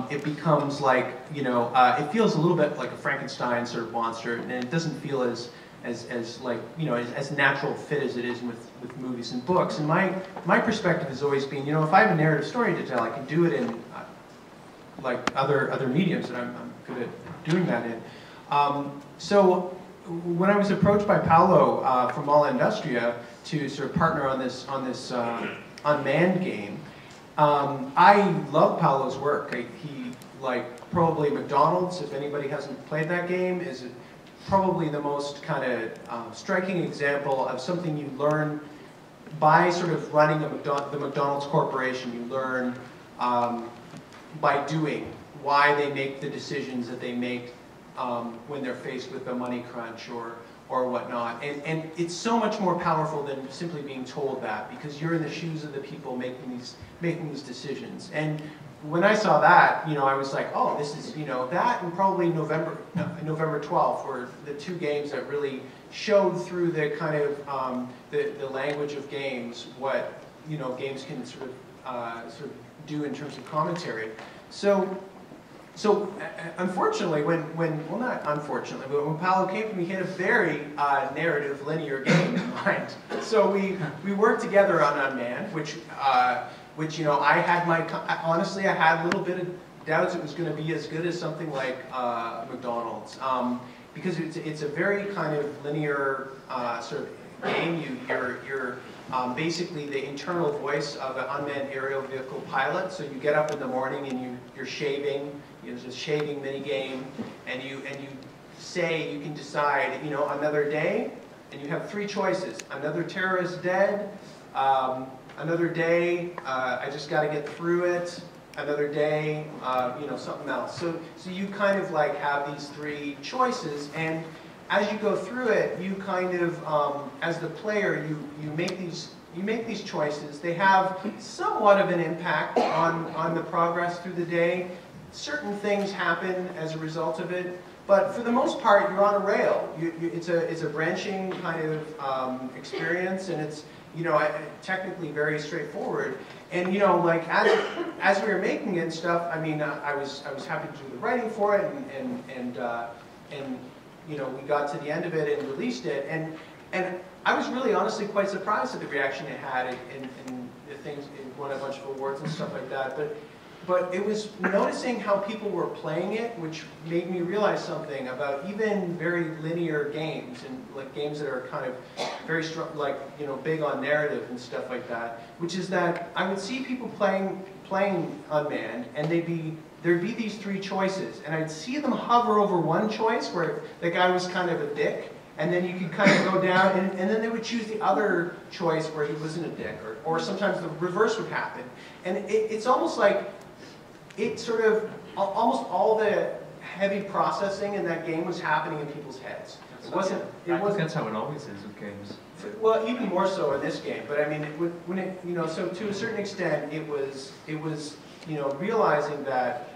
it becomes like, it feels a little bit like a Frankenstein sort of monster, and it doesn't feel as like, as natural fit as it is with movies and books. And my perspective has always been, if I have a narrative story to tell, I can do it in like other mediums that I'm good at doing that in. So when I was approached by Paolo from Molleindustria to sort of partner on this Unmanned game, I love Paolo's work. He, like, probably McDonald's, if anybody hasn't played that game, is probably the most kind of striking example of something you learn by sort of running the McDonald's corporation. You learn by doing, why they make the decisions that they make when they're faced with a money crunch or whatnot. And it's so much more powerful than simply being told that, because you're in the shoes of the people making these decisions. And when I saw that, I was like, oh, this is, that and probably November 12th were the two games that really showed through the kind of the language of games what games can sort of do in terms of commentary. So unfortunately, well, not unfortunately, but when Paolo came to me, he had a very narrative, linear game in mind. So we worked together on Unmanned, which I had honestly, I had a little bit of doubts it was going to be as good as something like McDonald's, because it's a very kind of linear sort of game. You're basically the internal voice of an unmanned aerial vehicle pilot. So you get up in the morning and you're shaving. There's a shaving mini game, and you say, you can decide, another day, and you have three choices: another terrorist dead, another day, I just got to get through it, another day, something else. So you kind of like have these three choices, and as you go through it, you kind of, as the player, you make these choices. They have somewhat of an impact on the progress through the day. Certain things happen as a result of it, but for the most part, you're on a rail. It's a branching kind of experience, and it's technically very straightforward. And like as we were making it and stuff, I mean, I was happy to do the writing for it, and we got to the end of it and released it, and I was really honestly quite surprised at the reaction it had, and the things, it won a bunch of awards and stuff like that. But it was noticing how people were playing it, which made me realize something about even very linear games, and like games that are kind of very strong, like big on narrative and stuff like that. Which is that I would see people playing Unmanned, and there'd be these three choices, and I'd see them hover over one choice where the guy was kind of a dick, and then you could kind of go down, and then they would choose the other choice where he wasn't a dick, or sometimes the reverse would happen. And it's almost like it sort of, almost all the heavy processing in that game was happening in people's heads. It wasn't. I think that's how it always is with games. Well, even more so in this game. But I mean, when it, so to a certain extent, it was, realizing that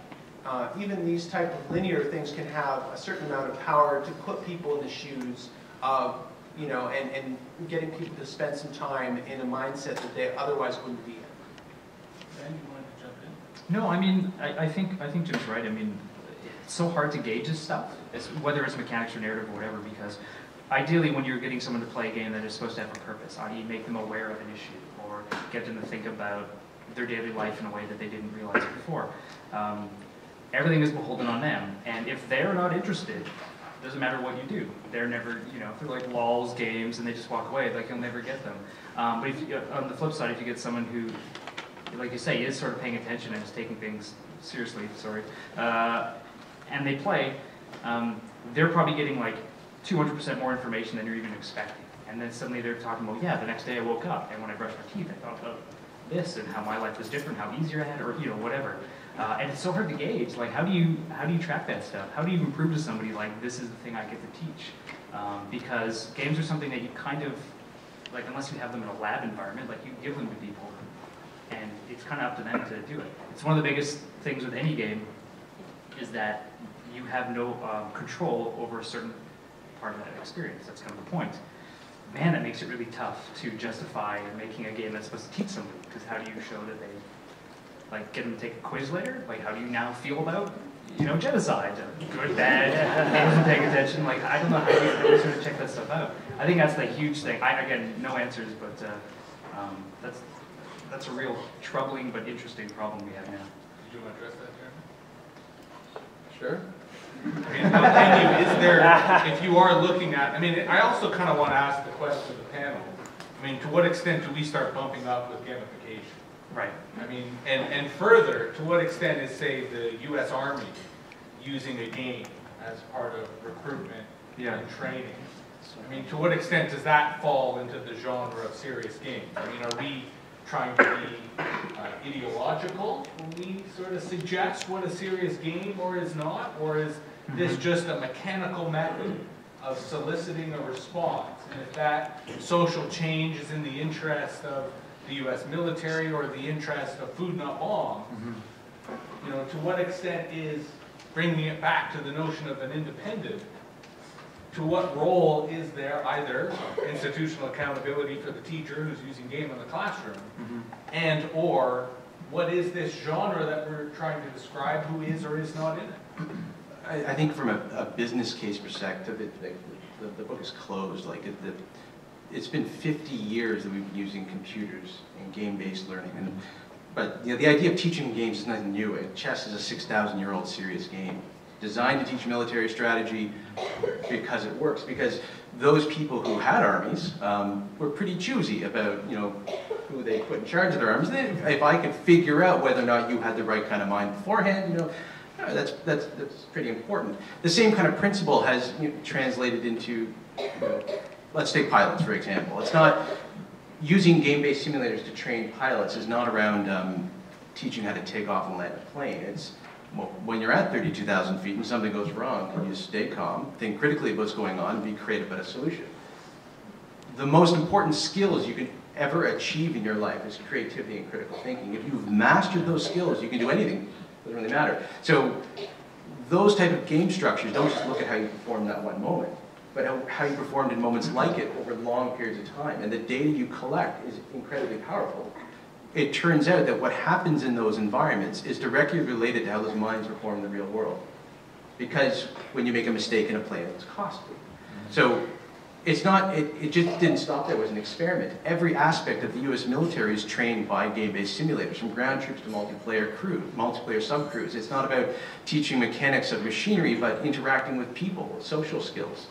even these type of linear things can have a certain amount of power to put people in the shoes of, and getting people to spend some time in a mindset that they otherwise wouldn't be in. Ben, you wanted to jump in? No, I mean, I think Jim's right. I mean, it's so hard to gauge this stuff, whether it's mechanics or narrative or whatever, because ideally when you're getting someone to play a game that is supposed to have a purpose, how do you make them aware of an issue or get them to think about their daily life in a way that they didn't realize before? Everything is beholden on them, and if they're not interested, it doesn't matter what you do. They're never, if they're like lols games and they just walk away, like you'll never get them. But if you, on the flip side, if you get someone who, like you say, is sort of paying attention and is taking things seriously, and they play, they're probably getting like 200% more information than you're even expecting. And then suddenly they're talking about, yeah, the next day I woke up and when I brushed my teeth, I thought about this and how my life was different, how easier I had, or whatever. And it's so hard to gauge. Like, how do you track that stuff? How do you even prove to somebody like this is the thing I get to teach? Because games are something that you kind of like, unless you have them in a lab environment, like you give them to people, and it's kind of up to them to do it. It's one of the biggest things with any game is that you have no control over a certain part of that experience. That's kind of the point. Man, that makes it really tough to justify making a game that's supposed to teach somebody, because how do you show that they, like, get them to take a quiz later? Like, how do you now feel about, genocide? Good, bad, wasn't paying attention. Like, I don't know how you sort of check that stuff out. I think that's the huge thing. Again, no answers, but that's a real troubling but interesting problem we have now. Did you want to address that, Jeremy? Sure. Is there, if you are looking at, I also kind of want to ask the question of the panel. To what extent do we start bumping up with gamification? Right. And further, to what extent is, say, the U.S. Army using a game as part of recruitment and training? To what extent does that fall into the genre of serious games? Are we trying to be ideological when we sort of suggest what a serious game or is not? Or is this just a mechanical method of soliciting a response? And if that social change is in the interest of the U.S. military or the interest of food not bomb, to what extent is bringing it back to the notion of an independent? To what role is there either institutional accountability for the teacher who's using game in the classroom, and or what is this genre that we're trying to describe, who is or is not in it? I think from a business case perspective, the book is closed. It's been 50 years that we've been using computers and game-based learning. But the idea of teaching games is nothing new. Chess is a 6,000-year-old serious game, designed to teach military strategy because it works. Because those people who had armies were pretty choosy about who they put in charge of their armies. If I could figure out whether or not you had the right kind of mind beforehand, that's pretty important. The same kind of principle has translated into, let's take pilots, for example. It's not using game-based simulators to train pilots is not around teaching how to take off and land a plane. It's, well, when you're at 32,000 feet and something goes wrong, and you stay calm, think critically about what's going on, and be creative about a solution. The most important skills you can ever achieve in your life is creativity and critical thinking. If you've mastered those skills, you can do anything. It doesn't really matter. So those type of game structures don't just look at how you performed that one moment, but how you performed in moments like it over long periods of time. And the data you collect is incredibly powerful. It turns out that what happens in those environments is directly related to how those minds perform in the real world. Because when you make a mistake in a plane, it's costly. So it's not, it just didn't stop there. It was an experiment. Every aspect of the US military is trained by game-based simulators, from ground troops to multiplayer subcrews. It's not about teaching mechanics of machinery, but interacting with people, social skills.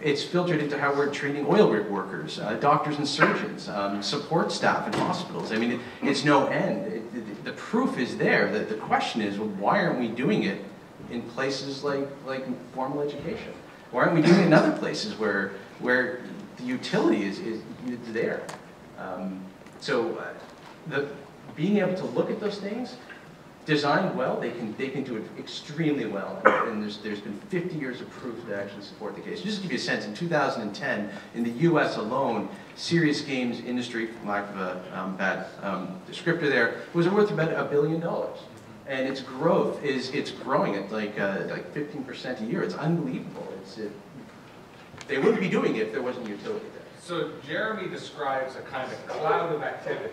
It's filtered into how we're training oil rig workers, doctors and surgeons, support staff in hospitals. It's no end. The proof is there. The question is, well, why aren't we doing it in places like formal education? Why aren't we doing it in other places where the utility is there? Being able to look at those things, designed well, they can do it extremely well, and there's been 50 years of proof that actually support the case. Just to give you a sense, in 2010, in the U.S. alone, serious games industry, for lack of a bad descriptor there, was worth about $1 billion, and its growth it's growing at like 15% a year. It's unbelievable. They wouldn't be doing it if there wasn't utility there. So Jeremy describes a kind of cloud of activity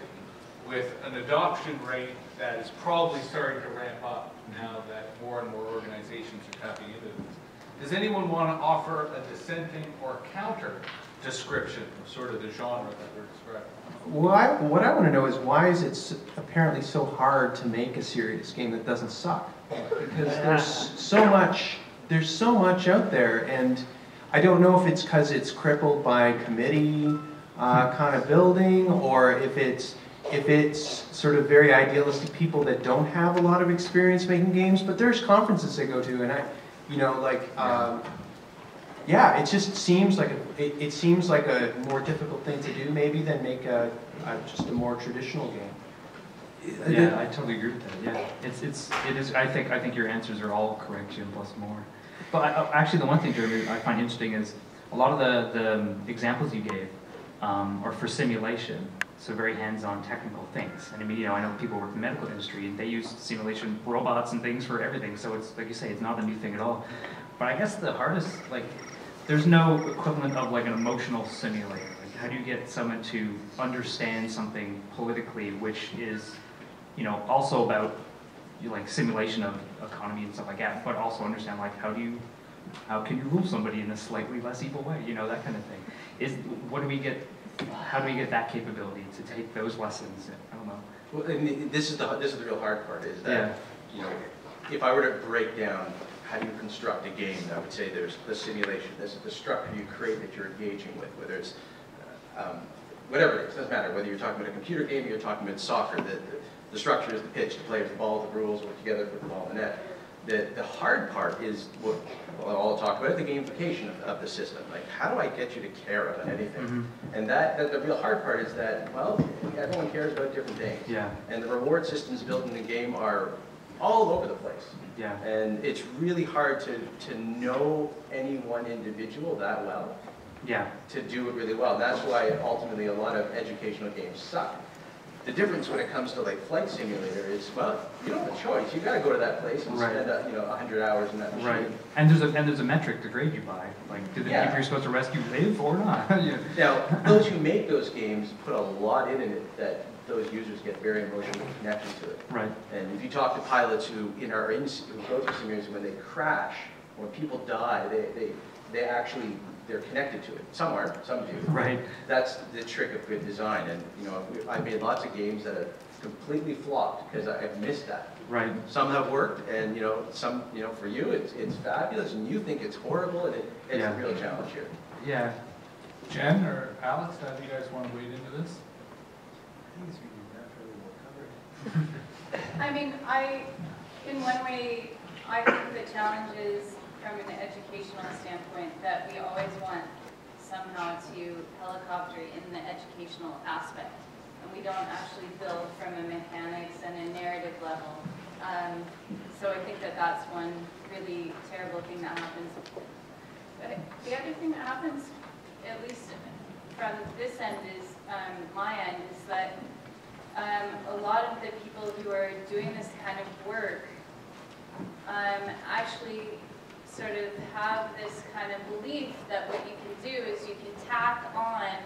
with an adoption rate that is probably starting to ramp up now that more and more organizations are tapping into this. Does anyone want to offer a dissenting or counter description of sort of the genre that we're describing? Well, what I want to know is why is it apparently so hard to make a serious game that doesn't suck? Because there's so much out there, and I don't know if it's because it's crippled by committee kind of building, or if it's sort of very idealistic people that don't have a lot of experience making games. But there's conferences I go to, and yeah, it just seems like it seems like a more difficult thing to do maybe than make just a more traditional game. Yeah, I totally agree with that. Yeah, it is. I think your answers are all correct, Jim, plus more. But actually, the one thing, Jeremy, I find interesting is a lot of the examples you gave are for simulation, so very hands-on technical things. And I mean, I know people work in the medical industry, and they use simulation robots and things for everything. So it's like you say, it's not a new thing at all. But I guess the hardest, there's no equivalent of an emotional simulator. How do you get someone to understand something politically, which is, also about simulation of economy and stuff like that, but also understand how can you rule somebody in a slightly less evil way, that kind of thing. How do we get that capability to take those lessons? I don't know. Well, and this is the real hard part, is that if I were to break down how do you construct a game, I would say there's the simulation, there's the structure you create that you're engaging with, whether it's whatever it is, doesn't matter, whether you're talking about a computer game or you're talking about soccer, the structure is the pitch, the players, the ball, the rules, work together, put the ball in the net. The hard part is what I'll talk about, the gamification of the system. How do I get you to care about anything? Mm-hmm. And the real hard part is that, well, everyone cares about different things. Yeah. And the reward systems built in the game are all over the place. Yeah. And it's really hard to know any one individual that well. Yeah. To do it really well. And that's why ultimately a lot of educational games suck. The difference when it comes to Flight Simulator is, well, you don't have a choice. You got to go to that place and spend 100 hours in that machine. Right. And there's a metric to grade you by. Do the people you're supposed to rescue live or not? Now, those who make those games put a lot in it that those users get very emotionally connected to it. Right. And if you talk to pilots who go through simulators, when they crash, when people die, they actually, they're connected to it. Some aren't, some do. Right. That's the trick of good design. And I've made lots of games that have completely flopped because I've missed that. Right. Some have worked, and some for you it's fabulous, and you think it's horrible, and it's a real challenge here. Yeah. Jen or Alex, how do you guys want to wade into this? I mean, in one way, I think the challenge is from an educational standpoint that we always want somehow to helicopter in the educational aspect. And we don't actually build from a mechanics and a narrative level. So I think that that's one really terrible thing that happens. But the other thing that happens, at least from this end, is my end, is that a lot of the people who are doing this kind of work actually sort of have this kind of belief that what you can do is you can tack on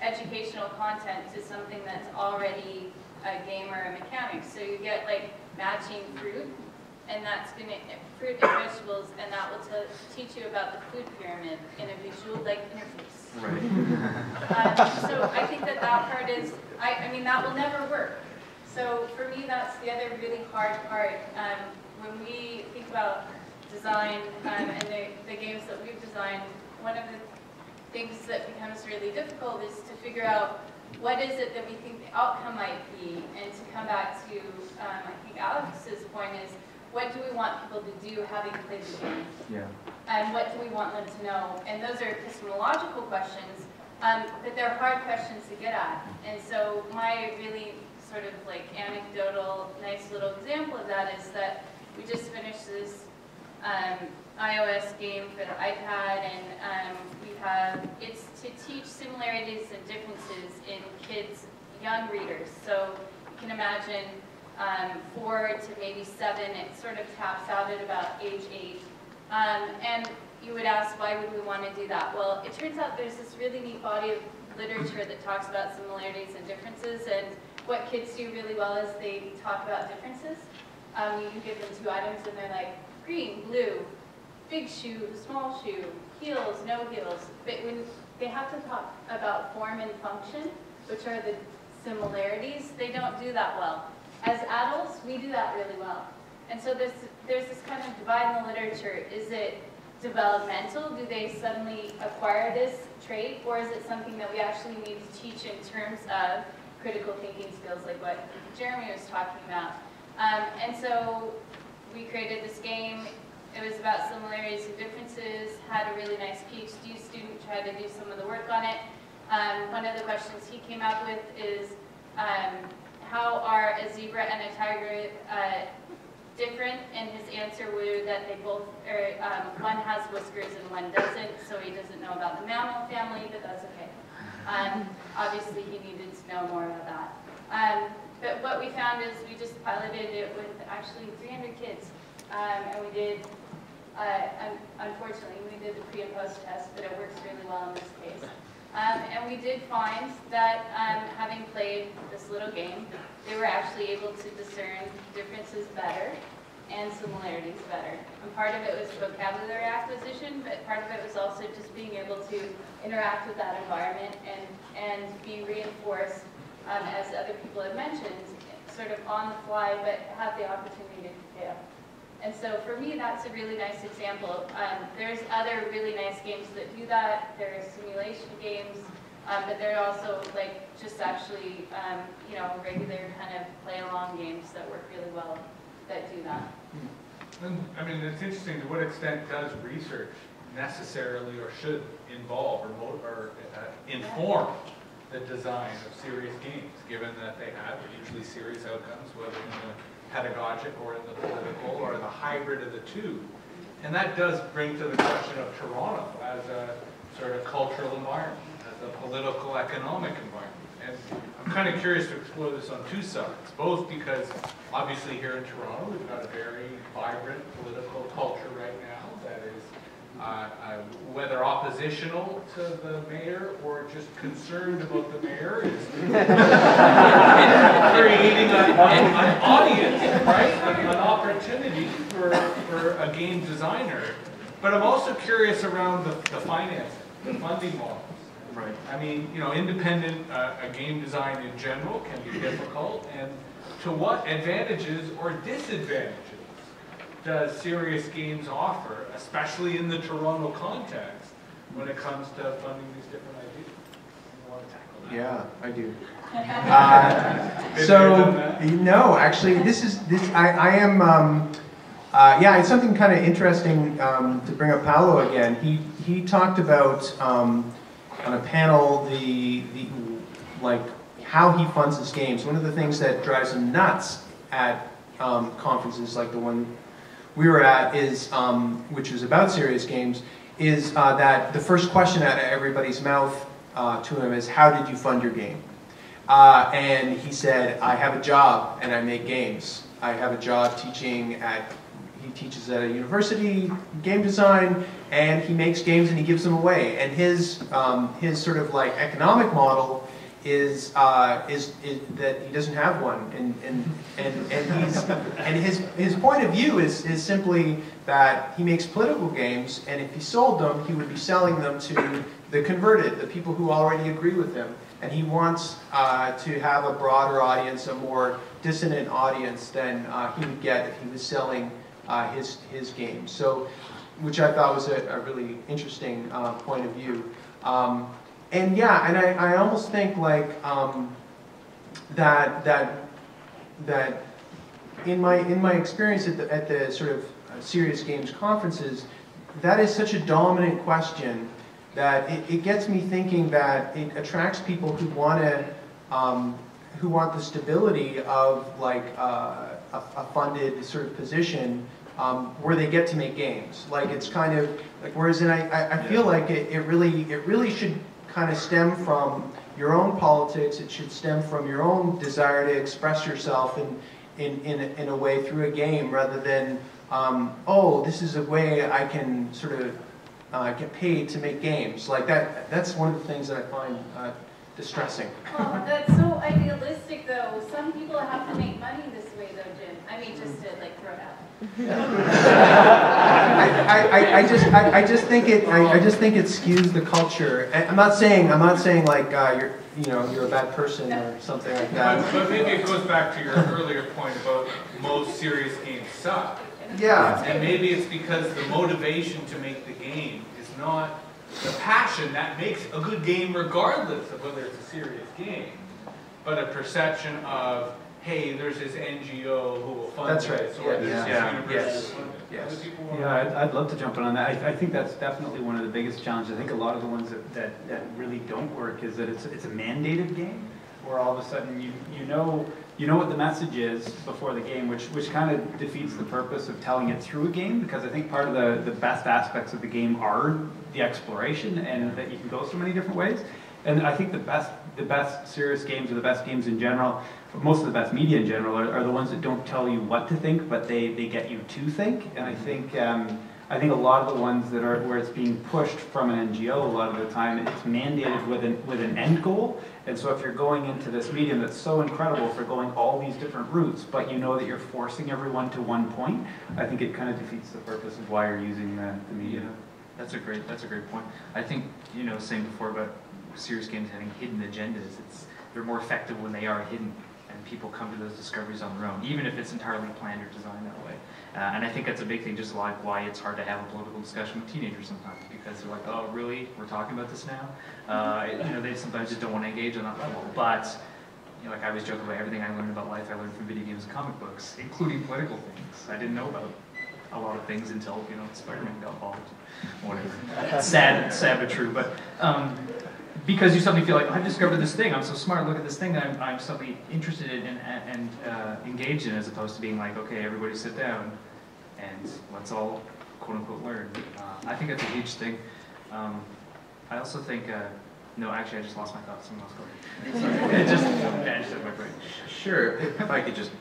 educational content to something that's already a game or a mechanic. So you get matching fruit, and that's going to, fruit and vegetables, and that will teach you about the food pyramid in a visual-like interface. Right. So I think that part is, I mean, that will never work. So for me, that's the other really hard part. When we think about design and the games that we've designed, one of the things that becomes really difficult is to figure out what is it that we think the outcome might be, and to come back to, I think Alex's point is, what do we want people to do having played the game? Yeah. And what do we want them to know? And those are epistemological questions, but they're hard questions to get at. And so my really sort of anecdotal, nice little example of that is that we just finished this iOS game for the iPad, and it's to teach similarities and differences in kids, young readers. So you can imagine 4 to maybe 7, it sort of taps out at about age 8. And you would ask, why would we want to do that? Well, it turns out there's this really neat body of literature that talks about similarities and differences, and what kids do really well is they talk about differences. You give them 2 items and they're like, green, blue, big shoe, small shoe, heels, no heels. But when they have to talk about form and function, which are the similarities, they don't do that well. As adults, we do that really well. And so there's this kind of divide in the literature. Is it developmental? Do they suddenly acquire this trait? Or is it something that we actually need to teach in terms of critical thinking skills, like what Jeremy was talking about? And so we created this game. It was about similarities and differences, had a really nice PhD student try to do some of the work on it. One of the questions he came up with is, how are a zebra and a tiger different? And his answer was that they both, one has whiskers and one doesn't, so he doesn't know about the mammal family, but that's okay. Obviously he needed to know more about that. But what we found is we just piloted it with actually 300 kids. And we did, unfortunately, we did the pre and post test, but it works really well in this case. And we did find that having played this little game, they were actually able to discern differences better and similarities better. And part of it was vocabulary acquisition, but part of it was also just being able to interact with that environment and be reinforced, as other people have mentioned, sort of on the fly, but have the opportunity to fail. And so for me, that's a really nice example. There's other really nice games that do that. There are simulation games, but there are also like just actually, regular kind of play-along games that work really well that do that. And, I mean, it's interesting to what extent does research necessarily or should involve or inform the design of serious games, given that they have usually serious outcomes, whether in the pedagogic or in the political or the hybrid of the two. And that does bring to the question of Toronto as a sort of cultural environment, as a political economic environment. And I'm kind of curious to explore this on 2 sides, both because obviously here in Toronto we've got a very vibrant political culture right now that is whether oppositional to the mayor or just concerned about the mayor is creating an audience, right? An opportunity for a game designer. But I'm also curious around the financing, the funding models. Right. I mean, independent game design in general can be difficult, and to what advantages or disadvantages does serious games offer, especially in the Toronto context, when it comes to funding these different ideas? You want to tackle that? Yeah, I do. So, no, actually, I am, it's something kind of interesting to bring up Paolo again. He talked about, on a panel, like, how he funds his games. One of the things that drives him nuts at conferences like the one we were at is, which was about serious games, is that the first question out of everybody's mouth to him is, how did you fund your game? And he said, I have a job and I make games. I have a job teaching he teaches at a university, game design, and he makes games and he gives them away. And his sort of like economic model is that he doesn't have one, and his point of view is simply that he makes political games, and if he sold them, he would be selling them to the converted, the people who already agree with him, and he wants to have a broader audience, a more dissonant audience than he would get if he was selling his games. So, which I thought was a really interesting point of view. And yeah, and I almost think like that in my experience at the sort of serious games conferences, that is such a dominant question that it gets me thinking that it attracts people who want the stability of like a funded sort of position where they get to make games. Like it's kind of like, whereas I feel like it really should kind of stem from your own politics. It should stem from your own desire to express yourself in a way through a game, rather than oh, this is a way I can sort of get paid to make games. Like that's one of the things that I find distressing. Oh, that's so idealistic, though. Some people have to make money this way, though, Jim. I mean, just to like throw it out. I just think it skews the culture. I'm not saying like you're a bad person or something like that. But maybe it goes back to your earlier point about most serious games suck. Yeah. And maybe it's because the motivation to make the game is not the passion that makes a good game regardless of whether it's a serious game, but a perception of, hey, there's this NGO who will fund That's right. this, or this university will fund it. Yes. Other people want Yeah, I'd love to jump in on that. I think that's definitely one of the biggest challenges. I think a lot of the ones that really don't work is that it's a mandated game, where all of a sudden you know what the message is before the game, which kind of defeats the purpose of telling it through a game, because I think part of the best aspects of the game are the exploration, and that you can go so many different ways. And I think the best serious games, or the best games in general, most of the best media in general, are the ones that don't tell you what to think, but they get you to think. And I think a lot of the ones that are where it's being pushed from an NGO, a lot of the time it's mandated with an end goal. And so if you're going into this medium that's so incredible for going all these different routes, but you know that you're forcing everyone to one point, I think it kind of defeats the purpose of why you're using the media. Yeah, that's a great point. I think, saying before about serious games having hidden agendas, they're more effective when they are hidden, and people come to those discoveries on their own, even if it's entirely planned or designed that way. And I think that's a big thing, just like why it's hard to have a political discussion with teenagers sometimes, because they're like, oh, really? We're talking about this now? They sometimes just don't want to engage on that level. But, like I always joke about everything I learned about life, I learned from video games and comic books, including political things. I didn't know about a lot of things until, Spider-Man got involved. Whatever. Sad but true. But because you suddenly feel like, I've discovered this thing, I'm so smart, look at this thing that I'm suddenly interested in and engaged in, as opposed to being like, okay, everybody sit down and let's all quote-unquote learn. I think that's a huge thing. I also think, no, actually I just lost my thoughts. Someone else go ahead. Sorry. It just vanished out of my brain. Sure, if I could just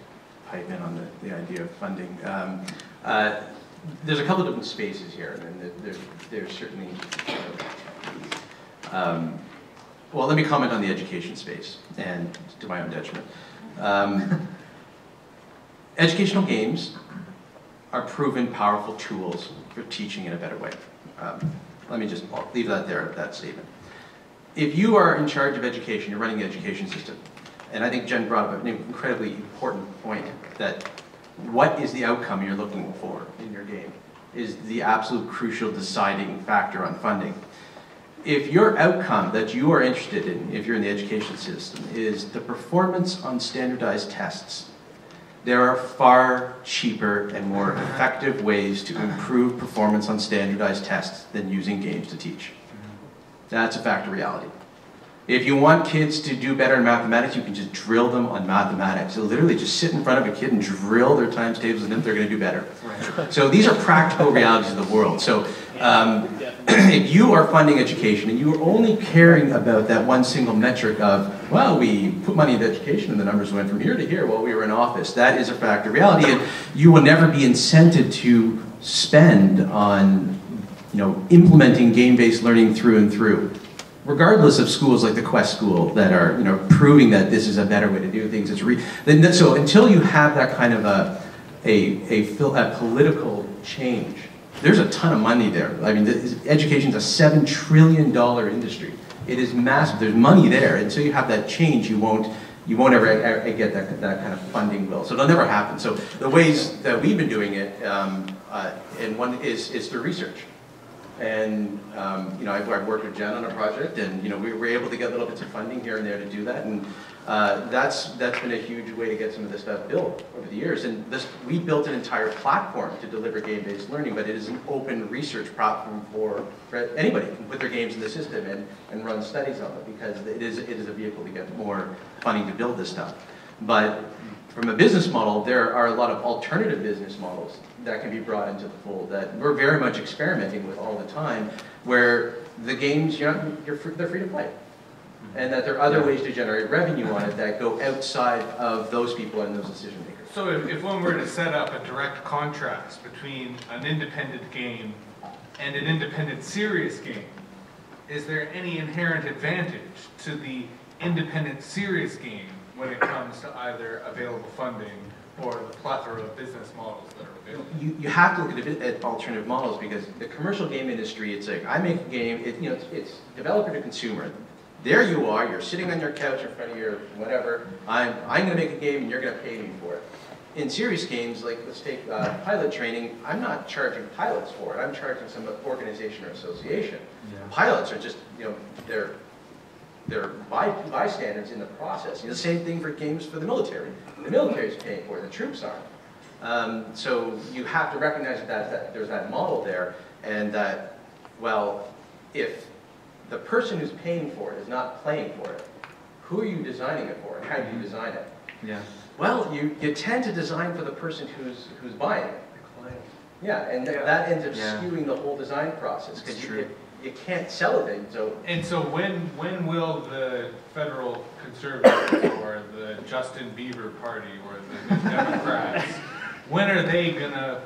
pipe in on the idea of funding. There's a couple of different spaces here, and there's certainly, well, let me comment on the education space, and to my own detriment. Educational games are proven powerful tools for teaching in a better way. Let me just leave that there, that statement. If you are in charge of education, you're running the education system, and I think Jen brought up an incredibly important point, that what is the outcome you're looking for in your game is the absolute crucial deciding factor on funding. If your outcome that you are interested in, if you're in the education system, is the performance on standardized tests, there are far cheaper and more effective ways to improve performance on standardized tests than using games to teach. That's a fact of reality. If you want kids to do better in mathematics, you can just drill them on mathematics. So literally just sit in front of a kid and drill their times tables and then they're going to do better. Right. So these are practical realities of the world. So if you are funding education and you are only caring about that one single metric of, well, we put money into education and the numbers went from here to here while we were in office, that is a fact of reality, and you will never be incented to spend on, implementing game-based learning through and through. Regardless of schools like the Quest School that are, proving that this is a better way to do things, so until you have that kind of a political change, there's a ton of money there. I mean, education's a $7 trillion industry. It is massive. There's money there. Until you have that change, you won't ever get that kind of funding will. So it'll never happen. So the ways that we've been doing it, and one is through research. And I've worked with Jen on a project, and we were able to get little bits of funding here and there to do that, and that's been a huge way to get some of this stuff built over the years. And we built an entire platform to deliver game-based learning, but it is an open research platform for anybody can put their games in the system and run studies on it, because it is a vehicle to get more funding to build this stuff. But from a business model, there are a lot of alternative business models that can be brought into the fold that we're very much experimenting with all the time, where the games, they're free to play. And that there are other ways to generate revenue on it that go outside of those people and those decision makers. So if one were to set up a direct contrast between an independent game and an independent serious game, is there any inherent advantage to the independent serious game when it comes to either available funding or the plethora of business models that are available? You have to look at alternative models, because the commercial game industry, it's like, I make a game, it's developer to consumer. There you are, you're sitting on your couch in front of your whatever, I'm going to make a game and you're going to pay me for it. In serious games, like let's take pilot training, I'm not charging pilots for it, I'm charging some organization or association. Yeah. Pilots are just, they're bystanders in the process. The same thing for games for the military. The military is paying for it, the troops aren't. So you have to recognize that there's that model there, and that, well, if the person who's paying for it is not playing for it, who are you designing it for, and how do you design it? Yeah. Well, you tend to design for the person who's buying it. The client. Yeah, and that ends up skewing the whole design process, because you can't sell it. And so when will the federal conservatives or the Justin Bieber party or the Democrats, when are they gonna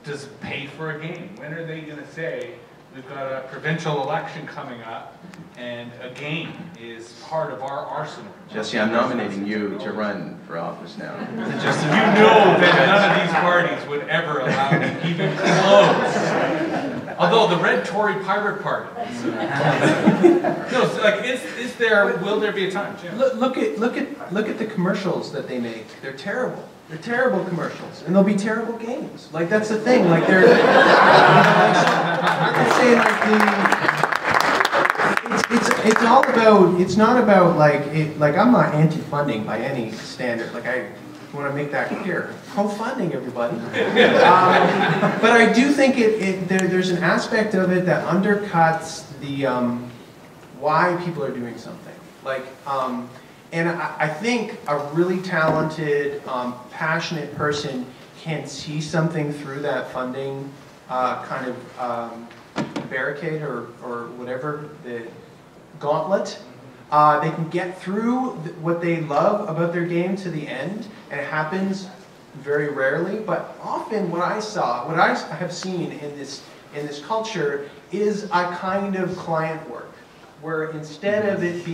just pay for a game? When are they gonna say, we've got a provincial election coming up, and a game is part of our arsenal? Jesse, I'm nominating you to run for office now. Justin, you know that none of these parties would ever allow me even close. Although the Red Tory Pirate Party. No, so like, will there be a time? Look at the commercials that they make. They're terrible. They're terrible commercials, and they'll be terrible games. Like, that's the thing. Like, they're saying it's all about. It's not about like I'm not anti-funding by any standard. Like, I want to make that clear. Pro-funding, everybody. But I do think there's an aspect of it that undercuts the why people are doing something. Like. And I think a really talented, passionate person can see something through that funding kind of barricade or whatever, the gauntlet. They can get through what they love about their game to the end, and it happens very rarely. But often what I have seen in this culture is a kind of client work, where instead of it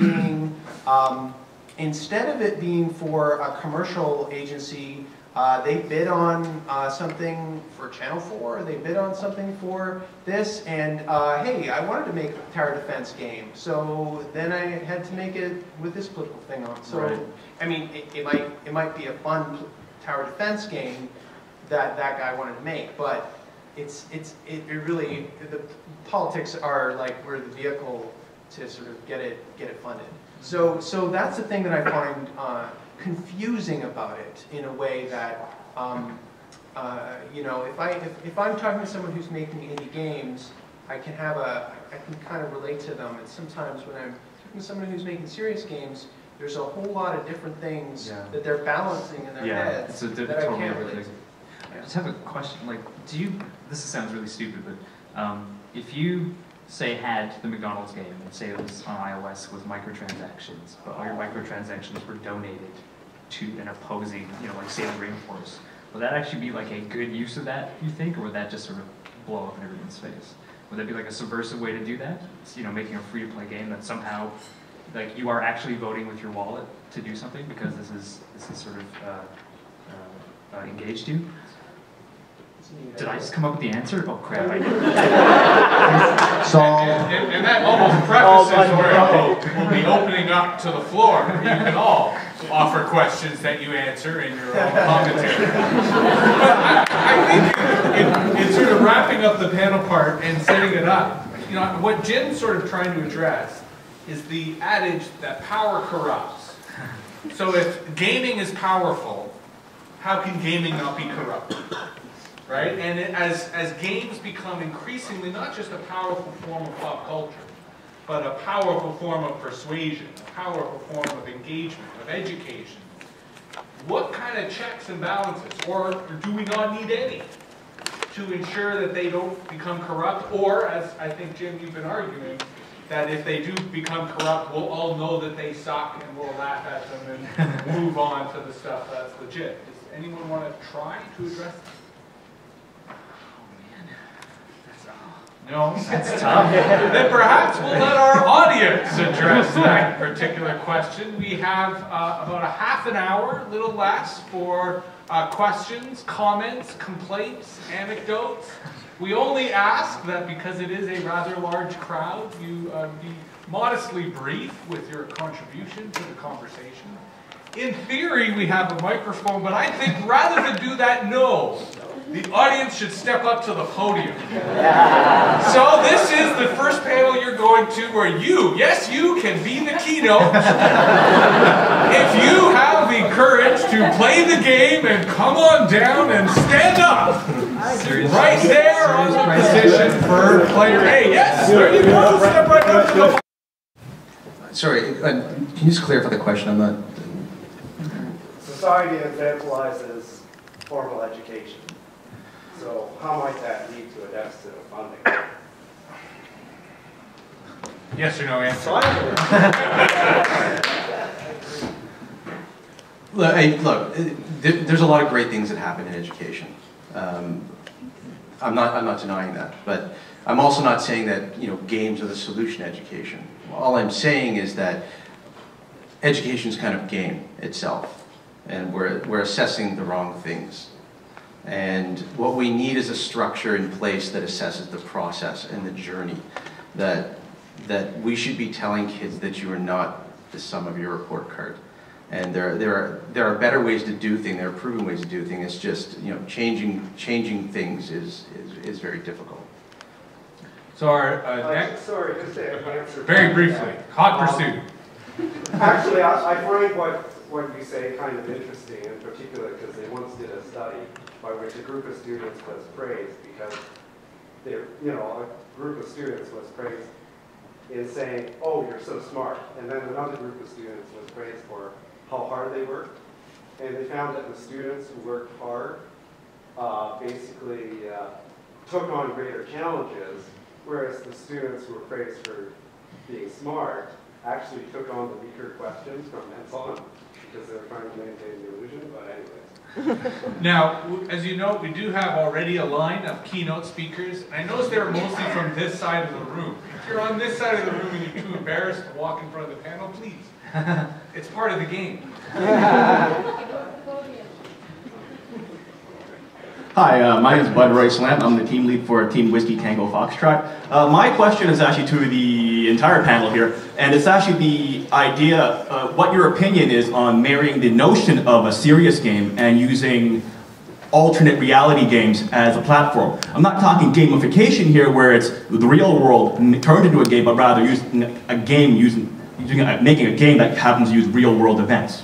being for a commercial agency, they bid on something for Channel 4, they bid on something for this, and hey, I wanted to make a tower defense game, so then I had to make it with this political thing on. So, right. I mean, it might be a fun tower defense game that guy wanted to make, but it really, the politics are like, we're the vehicle to sort of get it funded. So that's the thing that I find confusing about it, in a way that, if I'm talking to someone who's making indie games, I can kind of relate to them. And sometimes when I'm talking to someone who's making serious games, there's a whole lot of different things that they're balancing in their heads that I can't relate to. I just have a question. Like, this sounds really stupid, but if you say had the McDonald's game, and say it was on iOS with microtransactions, but all your microtransactions were donated to an opposing, like Salem Rainforest, would that actually be like a good use of that, you think, or would that just sort of blow up in everyone's face? Would that be like a subversive way to do that? Making a free-to-play game that somehow, like, you are actually voting with your wallet to do something because this is sort of engaged you? Did I just come up with the answer? Oh crap, I did. And that almost prefaces where we'll be opening up to the floor. You can all offer questions that you answer in your own commentary. But I think in sort of wrapping up the panel part and setting it up, what Jim's sort of trying to address is the adage that power corrupts. So if gaming is powerful, how can gaming not be corrupt? Right? And as games become increasingly not just a powerful form of pop culture, but a powerful form of persuasion, a powerful form of engagement, of education, what kind of checks and balances, or do we not need any, to ensure that they don't become corrupt, or, as I think, Jim, you've been arguing, that if they do become corrupt, we'll all know that they suck and we'll laugh at them and move on to the stuff that's legit. Does anyone want to try to address that? No, that's tough. Then perhaps we'll let our audience address that particular question. We have about a half an hour, a little less, for questions, comments, complaints, anecdotes. We only ask that because it is a rather large crowd, you be modestly brief with your contribution to the conversation. In theory, we have a microphone, but I think rather than do that, no. The audience should step up to the podium. So this is the first panel you're going to where you, yes, you can be the keynote. If you have the courage to play the game and come on down and stand up. Right there on the position for player A. Yes, there you go. Step right up to the. Sorry, can you just clarify the question? I'm not. Society infantilizes formal education. So how might that lead to a deficit of funding? Yes or no answer? Look, there's a lot of great things that happen in education. I'm not denying that, but I'm also not saying that games are the solution to education. All I'm saying is that education is kind of game itself, and we're assessing the wrong things. And what we need is a structure in place that assesses the process and the journey. That we should be telling kids that you are not the sum of your report card. And there are better ways to do things. There are proven ways to do things. It's just changing things is very difficult. So our next. Sorry, just to answer. Very briefly, hot pursuit. Actually, I find what you say kind of interesting, in particular because they once did a study by which a group of students was praised because a group of students was praised in saying, "Oh, you're so smart," and then another group of students was praised for how hard they worked, and they found that the students who worked hard basically took on greater challenges, whereas the students who were praised for being smart actually took on the weaker questions from Jenson because they were trying to maintain the illusion, but anyways. Now, as you know, we do have already a line of keynote speakers. I notice they're mostly from this side of the room. If you're on this side of the room and you're too embarrassed to walk in front of the panel, please. It's part of the game. Hi, my name is Bud Royce-Lamb. I'm the team lead for Team Whiskey Tango Foxtrot. My question is actually to the entire panel here, and it's actually the idea, what your opinion is on marrying the notion of a serious game and using alternate reality games as a platform. I'm not talking gamification here where it's the real world turned into a game, but rather using a game, making a game that happens to use real world events.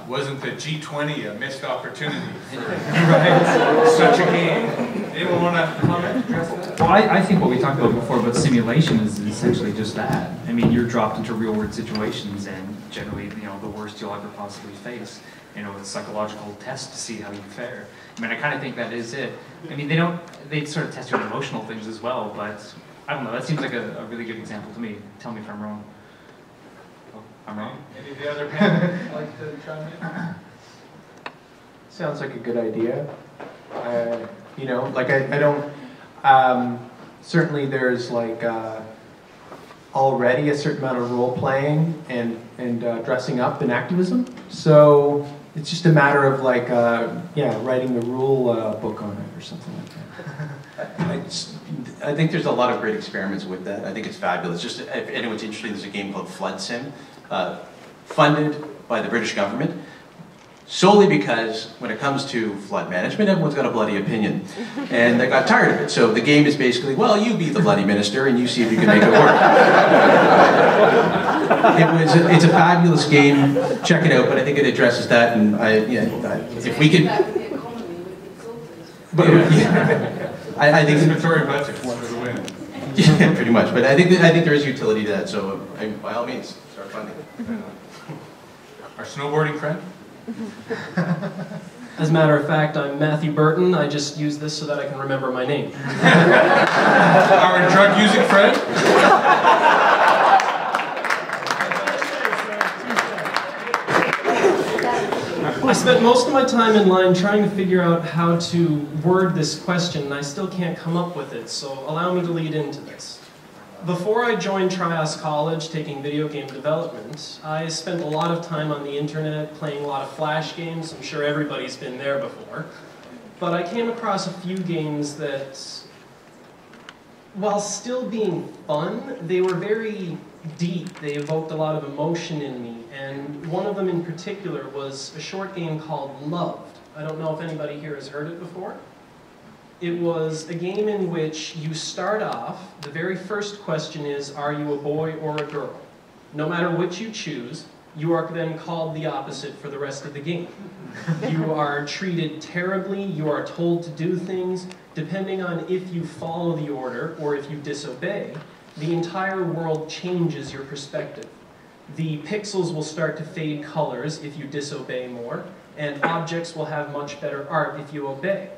Wasn't the G20 a missed opportunity for right? Such a game? Anyone want to comment, address that? Well, I think what we talked about before about simulation is essentially just that. I mean, you're dropped into real world situations and generally, the worst you'll ever possibly face. A psychological test to see how you fare. I mean, I kind of think that is it. I mean, they sort of test your emotional things as well, but I don't know, that seems like a really good example to me. Tell me if I'm wrong. I'm wrong. Any of the other panelists like to chime in? Sounds like a good idea. I don't. Certainly, there's already a certain amount of role playing and dressing up in activism. So it's just a matter of writing the rule book on it or something like that. I think there's a lot of great experiments with that. I think it's fabulous. Just if anyone's interested, there's a game called Flood Sim, funded by the British government, solely because when it comes to flood management, everyone's got a bloody opinion. And they got tired of it. So the game is basically, well, you be the bloody minister and you see if you can make it work. It's a fabulous game. Check it out, but I think it addresses that. And if we could... I think Victoria budget for the win. Yeah, pretty much. But I think there is utility to that. So by all means, start funding. Our snowboarding friend. As a matter of fact, I'm Matthew Burton. I just use this so that I can remember my name. Our drug-using friend. I spent most of my time in line trying to figure out how to word this question, and I still can't come up with it, so allow me to lead into this. Before I joined Trias College taking video game development, I spent a lot of time on the internet playing a lot of Flash games. I'm sure everybody's been there before. But I came across a few games that, while still being fun, they were very deep. They evoked a lot of emotion in me. And one of them in particular was a short game called Loved. I don't know if anybody here has heard it before. It was a game in which you start off, the very first question is, are you a boy or a girl? No matter which you choose, you are then called the opposite for the rest of the game. You are treated terribly, you are told to do things, depending on if you follow the order or if you disobey, the entire world changes your perspective. The pixels will start to fade colors if you disobey more, and objects will have much better art if you obey.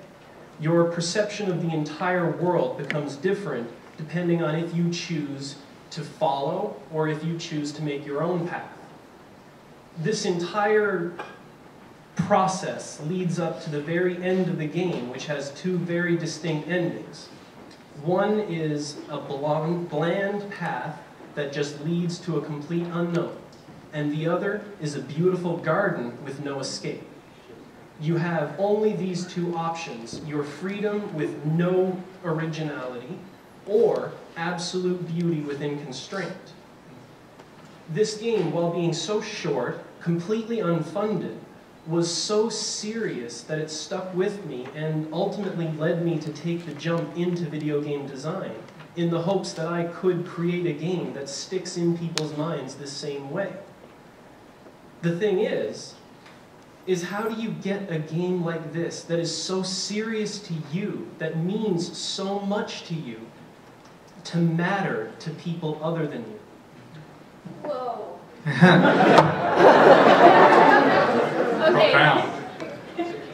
Your perception of the entire world becomes different depending on if you choose to follow or if you choose to make your own path. This entire process leads up to the very end of the game, which has two very distinct endings. One is a bland path that just leads to a complete unknown, and the other is a beautiful garden with no escape. You have only these two options: your freedom with no originality, or absolute beauty within constraint. This game, while being so short, completely unfunded, was so serious that it stuck with me and ultimately led me to take the jump into video game design in the hopes that I could create a game that sticks in people's minds the same way. The thing is how do you get a game like this that is so serious to you, that means so much to you, to matter to people other than you? Whoa. Okay. Okay.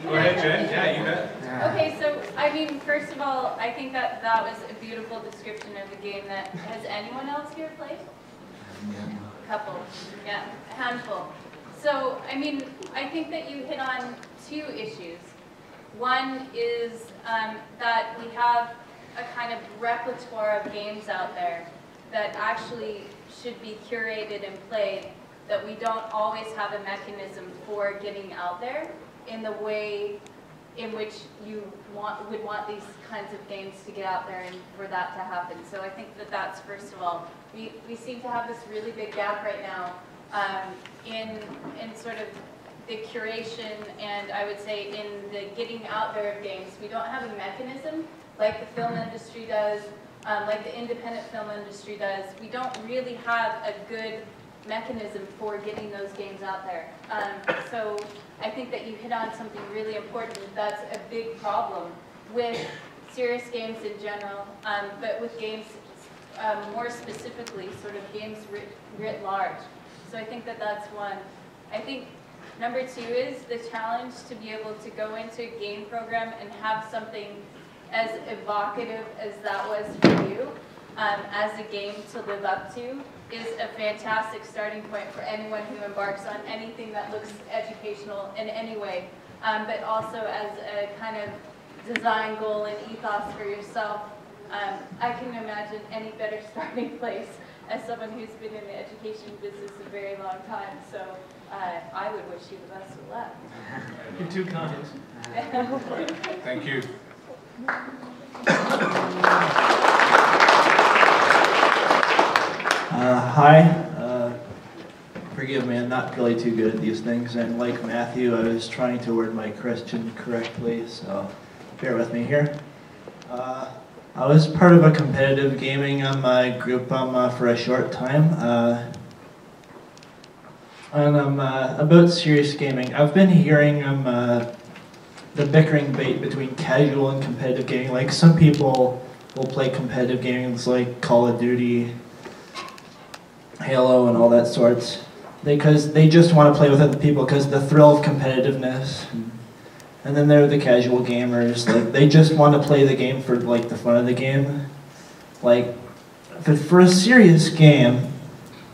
Go ahead, Jen. Yeah, you bet. Okay, so, I mean, first of all, I think that that was a beautiful description of the game. That has anyone else here played? A couple. Yeah, a handful. So, I mean, I think that you hit on two issues. One is that we have a kind of repertoire of games out there that actually should be curated and played, that we don't always have a mechanism for getting out there in the way in which you would want these kinds of games to get out there and for that to happen. So I think that that's, first of all, we seem to have this really big gap right now in sort of the curation, and I would say in the getting out there of games. We don't have a mechanism like the film industry does, like the independent film industry does. We don't really have a good mechanism for getting those games out there. So I think that you hit on something really important. That's a big problem with serious games in general, but with games more specifically, sort of games writ large. So I think that that's one. I think number two is the challenge to be able to go into a game program and have something as evocative as that was for you as a game to live up to is a fantastic starting point for anyone who embarks on anything that looks educational in any way, but also as a kind of design goal and ethos for yourself. I can imagine any better starting place as someone who's been in the education business a very long time, so I would wish you the best of luck. You're too kind. Thank you. Hi. Forgive me, I'm not really too good at these things, and like Matthew, I was trying to word my question correctly, so bear with me here. I was part of a competitive gaming group for a short time, and about serious gaming. I've been hearing the bickering debate between casual and competitive gaming. Like, some people will play competitive games like Call of Duty, Halo, and all that sorts, because they just want to play with other people because the thrill of competitiveness. And then there are the casual gamers, like, they just want to play the game for, like, the fun of the game. Like, but for a serious game,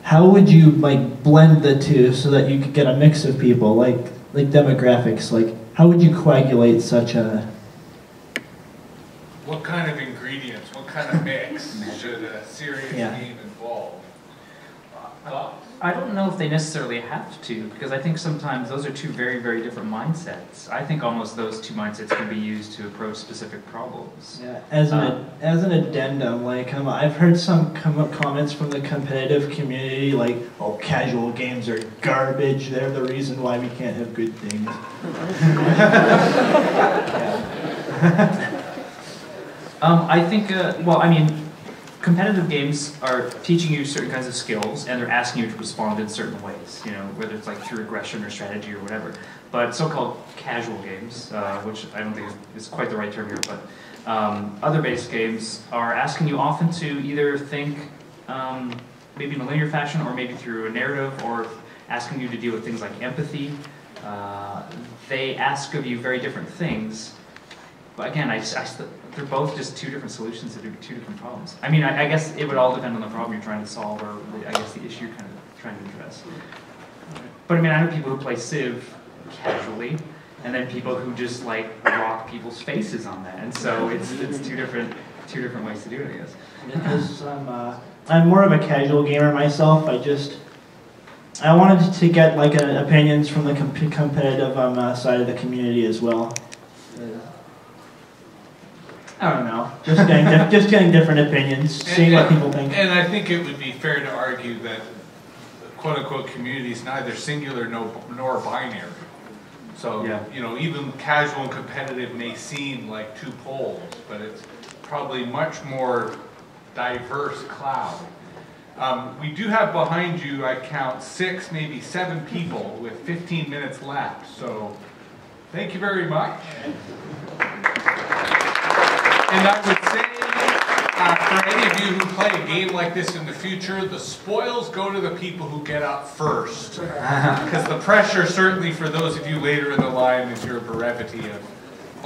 how would you like blend the two so that you could get a mix of people, like demographics? Like, how would you coagulate such a? What kind of ingredients, what kind of mix should a serious game involve? I don't know if they necessarily have to, because I think sometimes those are two very, very different mindsets. I think almost those two mindsets can be used to approach specific problems. Yeah, as an addendum, like I've heard some comments from the competitive community, like, "Oh, casual games are garbage. They're the reason why we can't have good things." I think, well, I mean, competitive games are teaching you certain kinds of skills, and they're asking you to respond in certain ways, you know, whether it's like through aggression or strategy or whatever. But so-called casual games, which I don't think is quite the right term here, but other based games are asking you often to either think maybe in a linear fashion or maybe through a narrative, or asking you to deal with things like empathy. They ask of you very different things. But again, they're both just two different solutions to two different problems. I mean, I guess it would all depend on the problem you're trying to solve, or I guess the issue you're kind of trying to address. But I mean, I know people who play Civ casually, and then people who just like rock people's faces on that, and so it's two different ways to do it, I guess. Because I'm more of a casual gamer myself. I wanted to get like opinions from the competitive side of the community as well. I don't know. Just getting different opinions, seeing what people think. And I think it would be fair to argue that the quote-unquote community is neither singular nor binary. So, you know, even casual and competitive may seem like two poles, but it's probably much more diverse cloud. We do have behind you, I count 6, maybe 7 people with 15 minutes left. So, thank you very much. And I would say, for any of you who play a game like this in the future, the spoils go to the people who get up first. Because the pressure, certainly for those of you later in the line, is your brevity of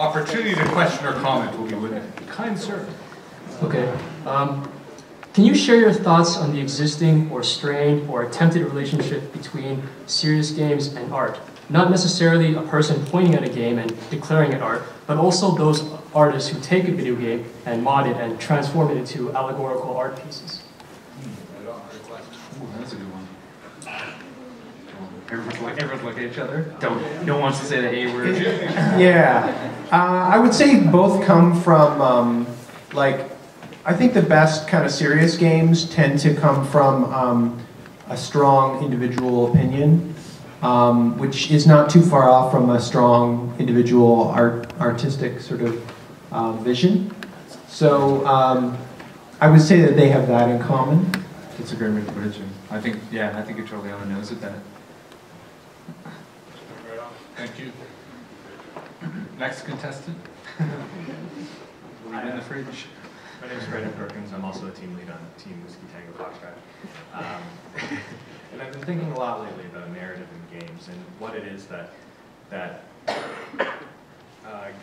opportunity to question or comment will be limited. Kind sir. Okay. Can you share your thoughts on the existing or strained or attempted relationship between serious games and art? Not necessarily a person pointing at a game and declaring it art, but also those artists who take a video game and mod it and transform it into allegorical art pieces. Ooh, that's a good one. Everyone's looking at each other. No one wants to say the A word. Yeah. I would say both come from, I think the best kind of serious games tend to come from a strong individual opinion, which is not too far off from a strong individual artistic sort of vision. So I would say that they have that in common. That's a great way to put it, Jim. I think you're totally on the nose with that. Right on. Thank you. Next contestant. I'm in the fridge. My name is Brendan Perkins. I'm also a team lead on Team Whiskey Tango Foxtrot. And I've been thinking a lot lately about narrative in games and what it is that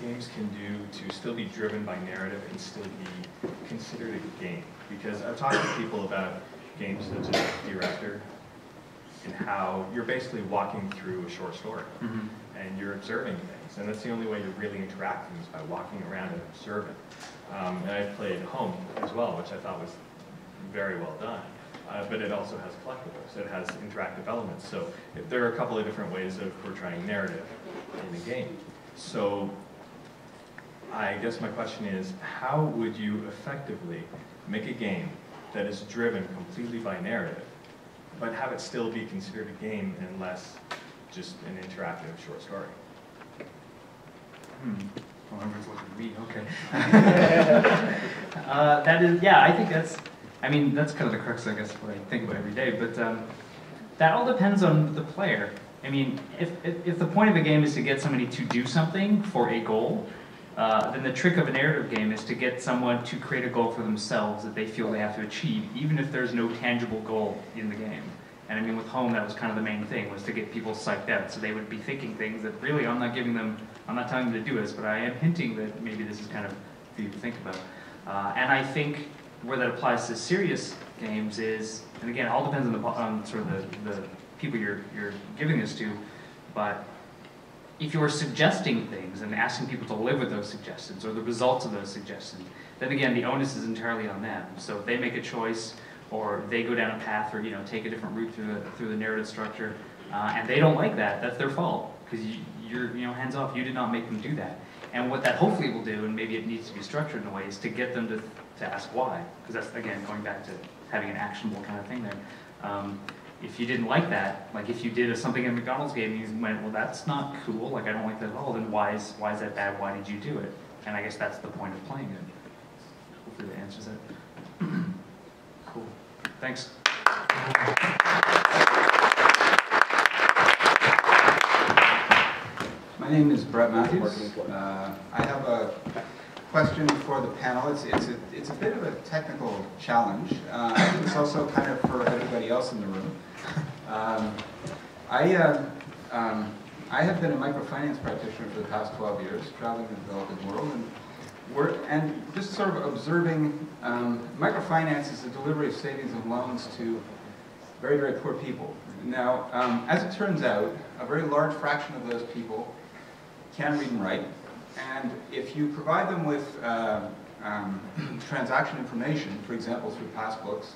games can do to still be driven by narrative and still be considered a game. Because I've talked to people about games such as Director and how you're basically walking through a short story and you're observing things. And that's the only way you're really interacting is by walking around and observing. And I played Home as well, which I thought was very well done. But it also has collectibles. It has interactive elements. So there are a couple of different ways of portraying narrative in a game. So I guess my question is, how would you effectively make a game that is driven completely by narrative, but have it still be considered a game and less just an interactive short story? Well, everyone's looking at me, okay. That is, yeah, I think that's kind of the crux, I guess, what I think about every day, but that all depends on the player. I mean, if the point of a game is to get somebody to do something for a goal, then the trick of a narrative game is to get someone to create a goal for themselves that they feel they have to achieve, even if there's no tangible goal in the game. And I mean, with Home, that was kind of the main thing, was to get people psyched out, so they would be thinking things that really I'm not telling them to do this, but I am hinting that maybe this is kind of for you to think about. And I think where that applies to serious games is, and again, it all depends on sort of the people you're giving this to, but if you're suggesting things and asking people to live with those suggestions or the results of those suggestions, then again, the onus is entirely on them. So if they make a choice or they go down a path or take a different route through the narrative structure, and they don't like that, that's their fault, because you're hands off. You did not make them do that. And what that hopefully will do, and maybe it needs to be structured in a way, is to get them to ask why. Because that's, again, going back to having an actionable kind of thing there. If you didn't like that, like if you did something in a McDonald's game and you went, well, that's not cool, like I don't like that at all, then why is that bad? Why did you do it? And I guess that's the point of playing it. Hopefully that answers it. Cool. Thanks. My name is Brett Matthews. I have a question for the panelists. It's a bit of a technical challenge. I think it's also kind of for everybody else in the room. I have been a microfinance practitioner for the past 12 years, traveling the developing world, and just sort of observing microfinance is the delivery of savings and loans to very, very poor people. Now, as it turns out, a very large fraction of those people can read and write, and if you provide them with transaction information, for example, through passbooks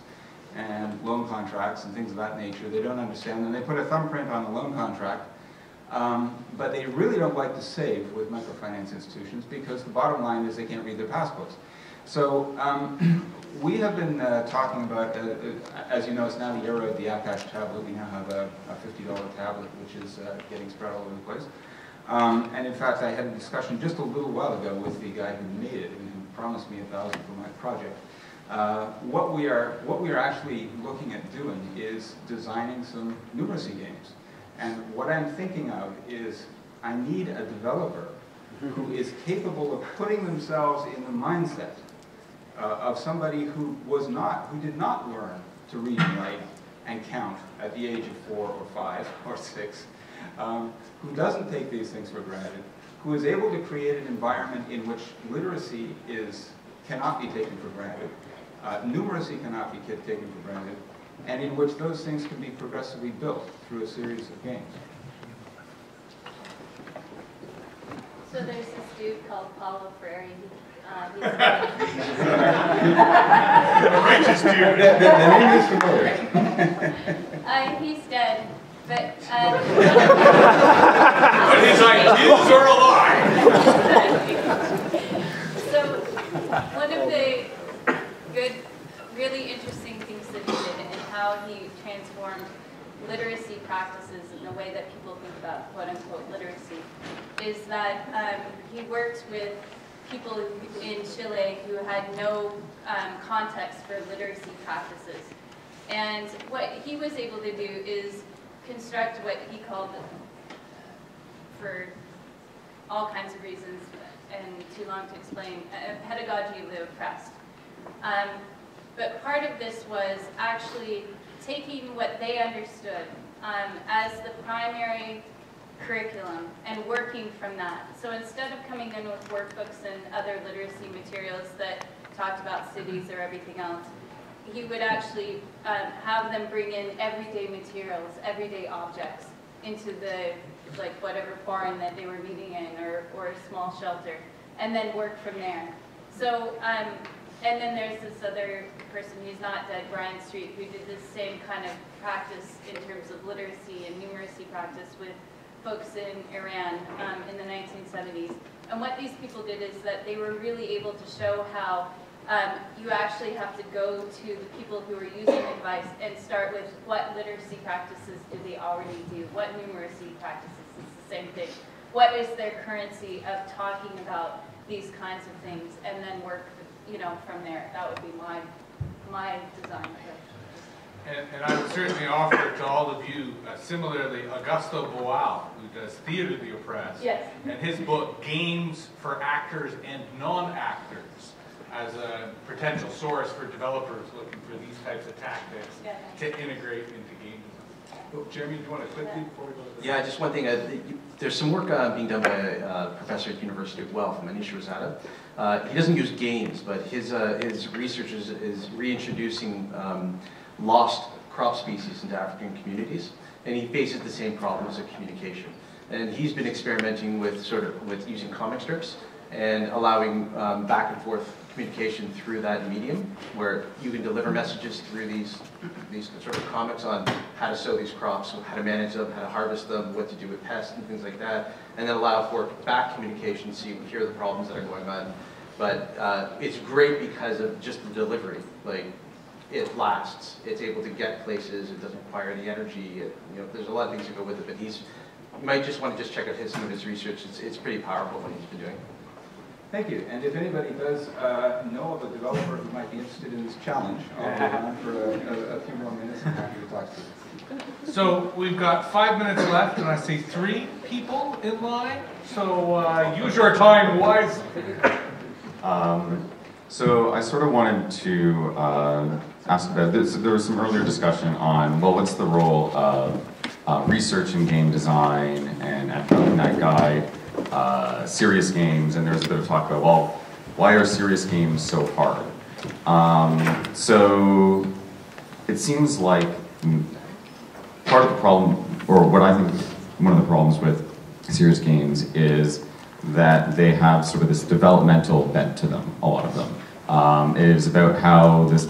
and loan contracts and things of that nature, they don't understand them. They put a thumbprint on the loan contract, but they really don't like to save with microfinance institutions because the bottom line is they can't read their passbooks. So we have been talking about, as you know, it's now the era of the Akash tablet. We now have a $50 tablet, which is getting spread all over the place. And in fact, I had a discussion just a little while ago with the guy who made it and who promised me $1,000 for my project. What we are actually looking at doing is designing some numeracy games. And what I'm thinking of is I need a developer who is capable of putting themselves in the mindset of somebody who did not learn to read and write and count at the age of 4 or 5 or 6. Who doesn't take these things for granted, who is able to create an environment in which literacy cannot be taken for granted, numeracy cannot be taken for granted, and in which those things can be progressively built through a series of games. So there's this dude called Paulo Freire. Righteous dude. The name is familiar. He's dead. But his ideas are alive. So one of the good, really interesting things that he did and how he transformed literacy practices in the way that people think about quote-unquote literacy is that he worked with people in Chile who had no context for literacy practices. And what he was able to do is construct what he called, for all kinds of reasons and too long to explain, a pedagogy of the oppressed. But part of this was actually taking what they understood as the primary curriculum and working from that. So instead of coming in with workbooks and other literacy materials that talked about cities or everything else, he would actually have them bring in everyday materials, everyday objects into the, like, whatever barn that they were meeting in or a small shelter, and then work from there. So, and then there's this other person who's not dead, Brian Street, who did this same kind of practice in terms of literacy and numeracy practice with folks in Iran in the 1970s. And what these people did is that they were really able to show how you actually have to go to the people who are using the device and start with what literacy practices do they already do, what numeracy practices, it's the same thing. What is their currency of talking about these kinds of things, and then work, from there. That would be my design. And I would certainly offer to all of you, similarly, Augusto Boal, who does Theater of the Oppressed, yes, and his book, Games for Actors and Non-Actors, as a potential source for developers looking for these types of tactics to integrate into game design. Well, Jeremy, do you want to quickly, before we go to the Yeah, just one thing. there's some work being done by a professor at the University of Guelph, Manish Rosada. He doesn't use games, but his research is reintroducing lost crop species into African communities, and he faces the same problems of communication. And he's been experimenting with with using comic strips and allowing back and forth communication through that medium, where you can deliver messages through these sort of comics on how to sow these crops, how to manage them, how to harvest them, what to do with pests and things like that, and then allow for back communication, so you can hear the problems that are going on. But it's great because of just the delivery. Like, it lasts. It's able to get places. It doesn't require any energy. There's a lot of things that go with it. But you might just want to check out some of his research. It's pretty powerful what he's been doing. Thank you. And if anybody does know of a developer who might be interested in this challenge, I'll be on for a few more minutes and happy to talk to you. So we've got 5 minutes left, and I see 3 people in line. So use your time wisely. So I sort of wanted to ask about this. There was some earlier discussion on, well, what's the role of research in game design, and in that guide, serious games, and there's a bit of talk about, well, why are serious games so hard? So it seems like part of the problem, or what I think one of the problems with serious games is that they have sort of this developmental bent to them, a lot of them. It is about how this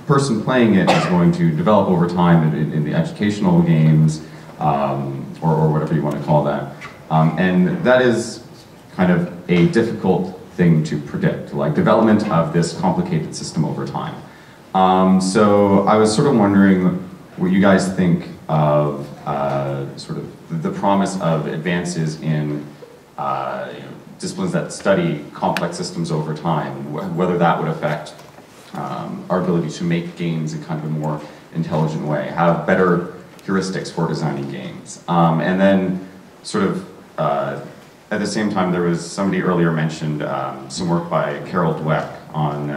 person playing it is going to develop over time in the educational games, or whatever you want to call that. And that is kind of a difficult thing to predict, like development of this complicated system over time. So I was sort of wondering what you guys think of sort of the promise of advances in disciplines that study complex systems over time, whether that would affect our ability to make games in kind of a more intelligent way, have better heuristics for designing games. And then sort of at the same time, there was somebody earlier mentioned some work by Carol Dweck on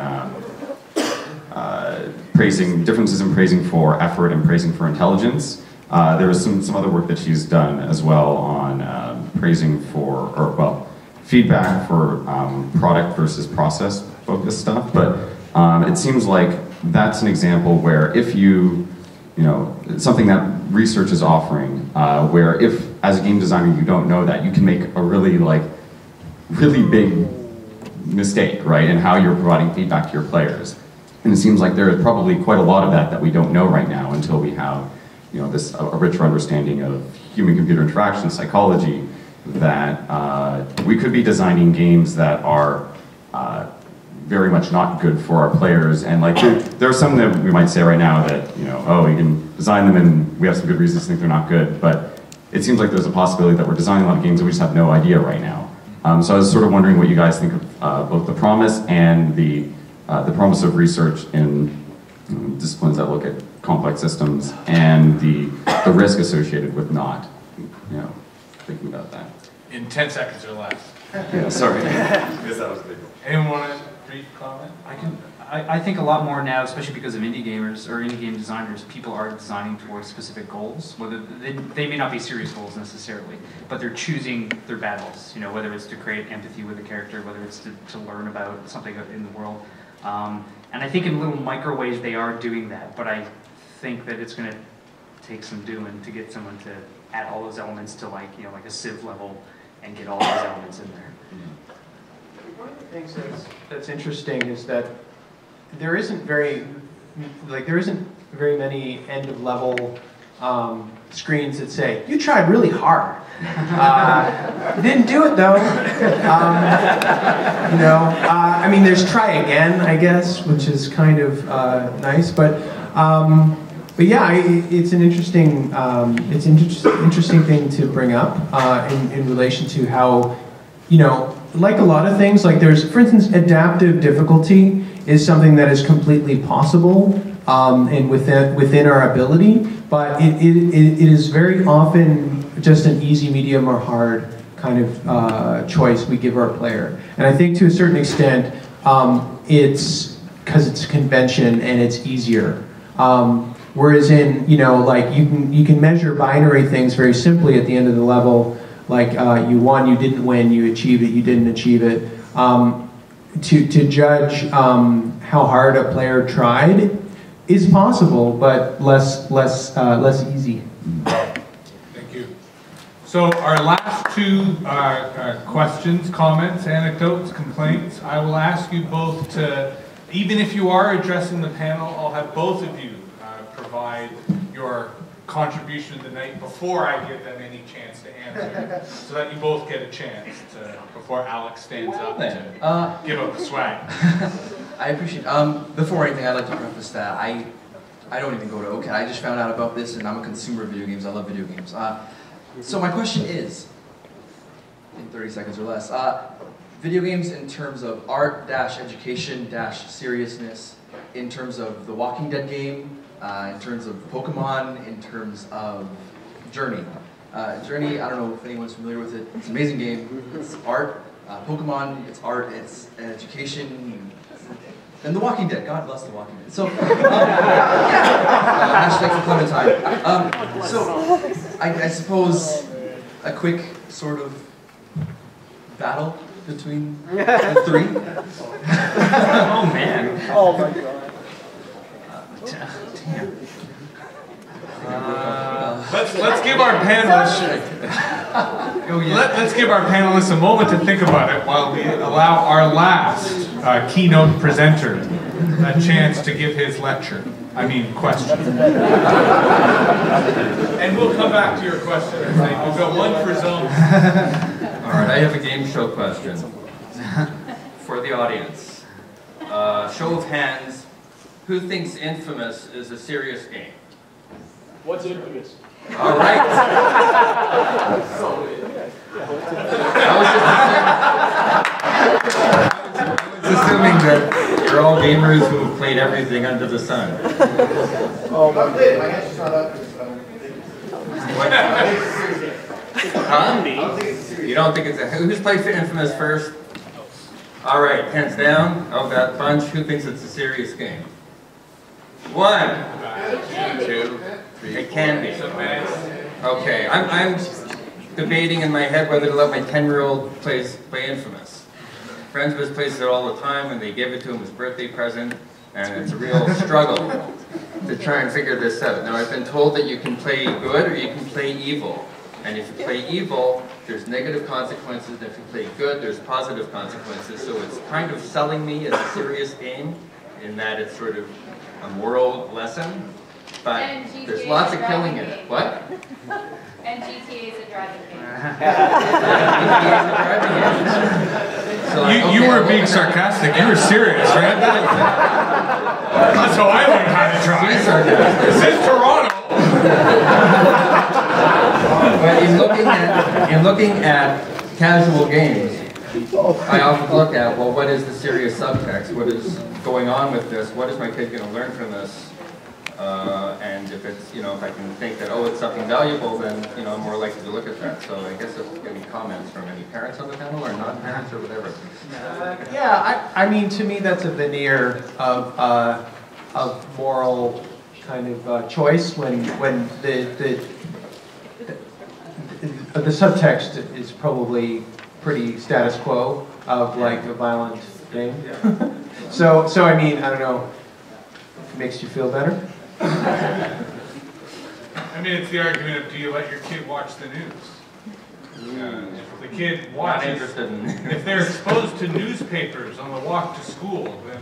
praising differences in praising for effort and praising for intelligence. There was some other work that she's done as well on praising for, or well, feedback for product versus process focused stuff. But it seems like that's an example where if you know, something that research is offering, where if, as a game designer, you don't know that, you can make a really big mistake, right, in how you're providing feedback to your players. And it seems like there is probably quite a lot of that we don't know right now until we have, this a richer understanding of human-computer interaction, psychology, that we could be designing games that are very much not good for our players, and there are some that we might say right now that, oh, we can design them and we have some good reasons to think they're not good, but it seems like there's a possibility that we're designing a lot of games that we just have no idea right now. So I was sort of wondering what you guys think of both the promise and the promise of research in disciplines that look at complex systems and the risk associated with not, thinking about that. In 10 seconds or less. Yeah, sorry. I guess that was a big one. Anyone want a brief comment? I think a lot more now, especially because of indie gamers or indie game designers, people are designing towards specific goals. Whether they may not be serious goals necessarily, but they're choosing their battles. Whether it's to create empathy with a character, whether it's to learn about something in the world. And I think in little micro ways they are doing that, but I think that it's going to take some doing to get someone to add all those elements to like a Civ level and get all those elements in there. One of the things that's interesting is that there isn't very many end of level screens that say, you tried really hard. You didn't do it though. I mean, there's try again, I guess, which is kind of nice, but yeah, it's an interesting, interesting thing to bring up in relation to how, like a lot of things, like there's, for instance, adaptive difficulty is something that is completely possible and within our ability, but it is very often just an easy, medium, or hard kind of choice we give our player. And I think to a certain extent, it's because it's convention and it's easier. Whereas in, like you can measure binary things very simply at the end of the level, like you won, you didn't win, you achieved it, you didn't achieve it. To judge how hard a player tried is possible, but less easy. Thank you. So our last two questions, comments, anecdotes, complaints, I will ask you both to, even if you are addressing the panel, I'll have both of you provide your contribution of the night before I give them any chance to answer, so that you both get a chance to, before Alex stands up to give up the swag. I appreciate before anything, I'd like to preface that I don't even go to OCAD. I just found out about this, and I'm a consumer of video games. I love video games. So my question is, in 30 seconds or less, video games in terms of art, education, seriousness, in terms of the Walking Dead game, in terms of Pokemon, in terms of Journey. Journey, I don't know if anyone's familiar with it. It's an amazing game. It's art. Pokemon, it's art, it's education. And The Walking Dead. God bless The Walking Dead. So, hashtag for Clementine. So, I suppose a quick sort of battle between the three. Oh man. Oh my god. Damn. Let's give our panelists. Let's give our panelists a moment to think about it while we allow our last keynote presenter a chance to give his lecture. I mean, question. And we'll come back to your question. We've got one for Zone. All right, I have a game show question for the audience. Show of hands, who thinks Infamous is a serious game? What's Infamous? All right. I was assuming that you're all gamers who have played everything under the sun. Oh my god. Huh? You don't think it's a... Who's played Infamous first? All right, hands down. Of that bunch, who thinks it's a serious game? 1, 2, 3. It can be. Okay, I'm debating in my head whether to let my 10-year-old play Infamous. Friends of his plays it all the time, and they give it to him as a birthday present, and it's a real struggle to try and figure this out. Now, I've been told that you can play good or you can play evil. And if you play evil, there's negative consequences, and if you play good, there's positive consequences. So it's kind of selling me as a serious game, in that it's sort of a moral lesson. But there's lots of killing in it. What? And GTA is a driving game. So you weren't being sarcastic, you were serious, right? That's how I learned how to drive. This is Toronto. But in looking at casual games, I often look at, well, what is the serious subtext? What is going on with this? What is my kid going to learn from this? And if it's, if I can think that, oh, it's something valuable, then, I'm more likely to look at that. So I guess if any comments from any parents on the panel or non-parents or whatever. Yeah, I mean, to me, that's a veneer of moral kind of choice when the subtext is probably pretty status quo of like a violent thing. So I mean, I don't know, if it makes you feel better. I mean, it's the argument of, do you let your kid watch the news? If the kid watches, if they're exposed to newspapers on the walk to school, then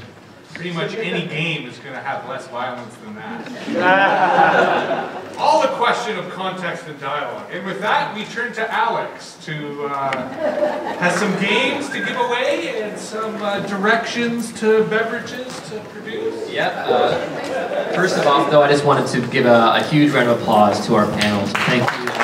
pretty much any game is going to have less violence than that. All a question of context and dialogue. And with that, we turn to Alex, who has some games to give away and some directions to beverages to produce. Yep. First of all, though, I just wanted to give a huge round of applause to our panel. So thank you.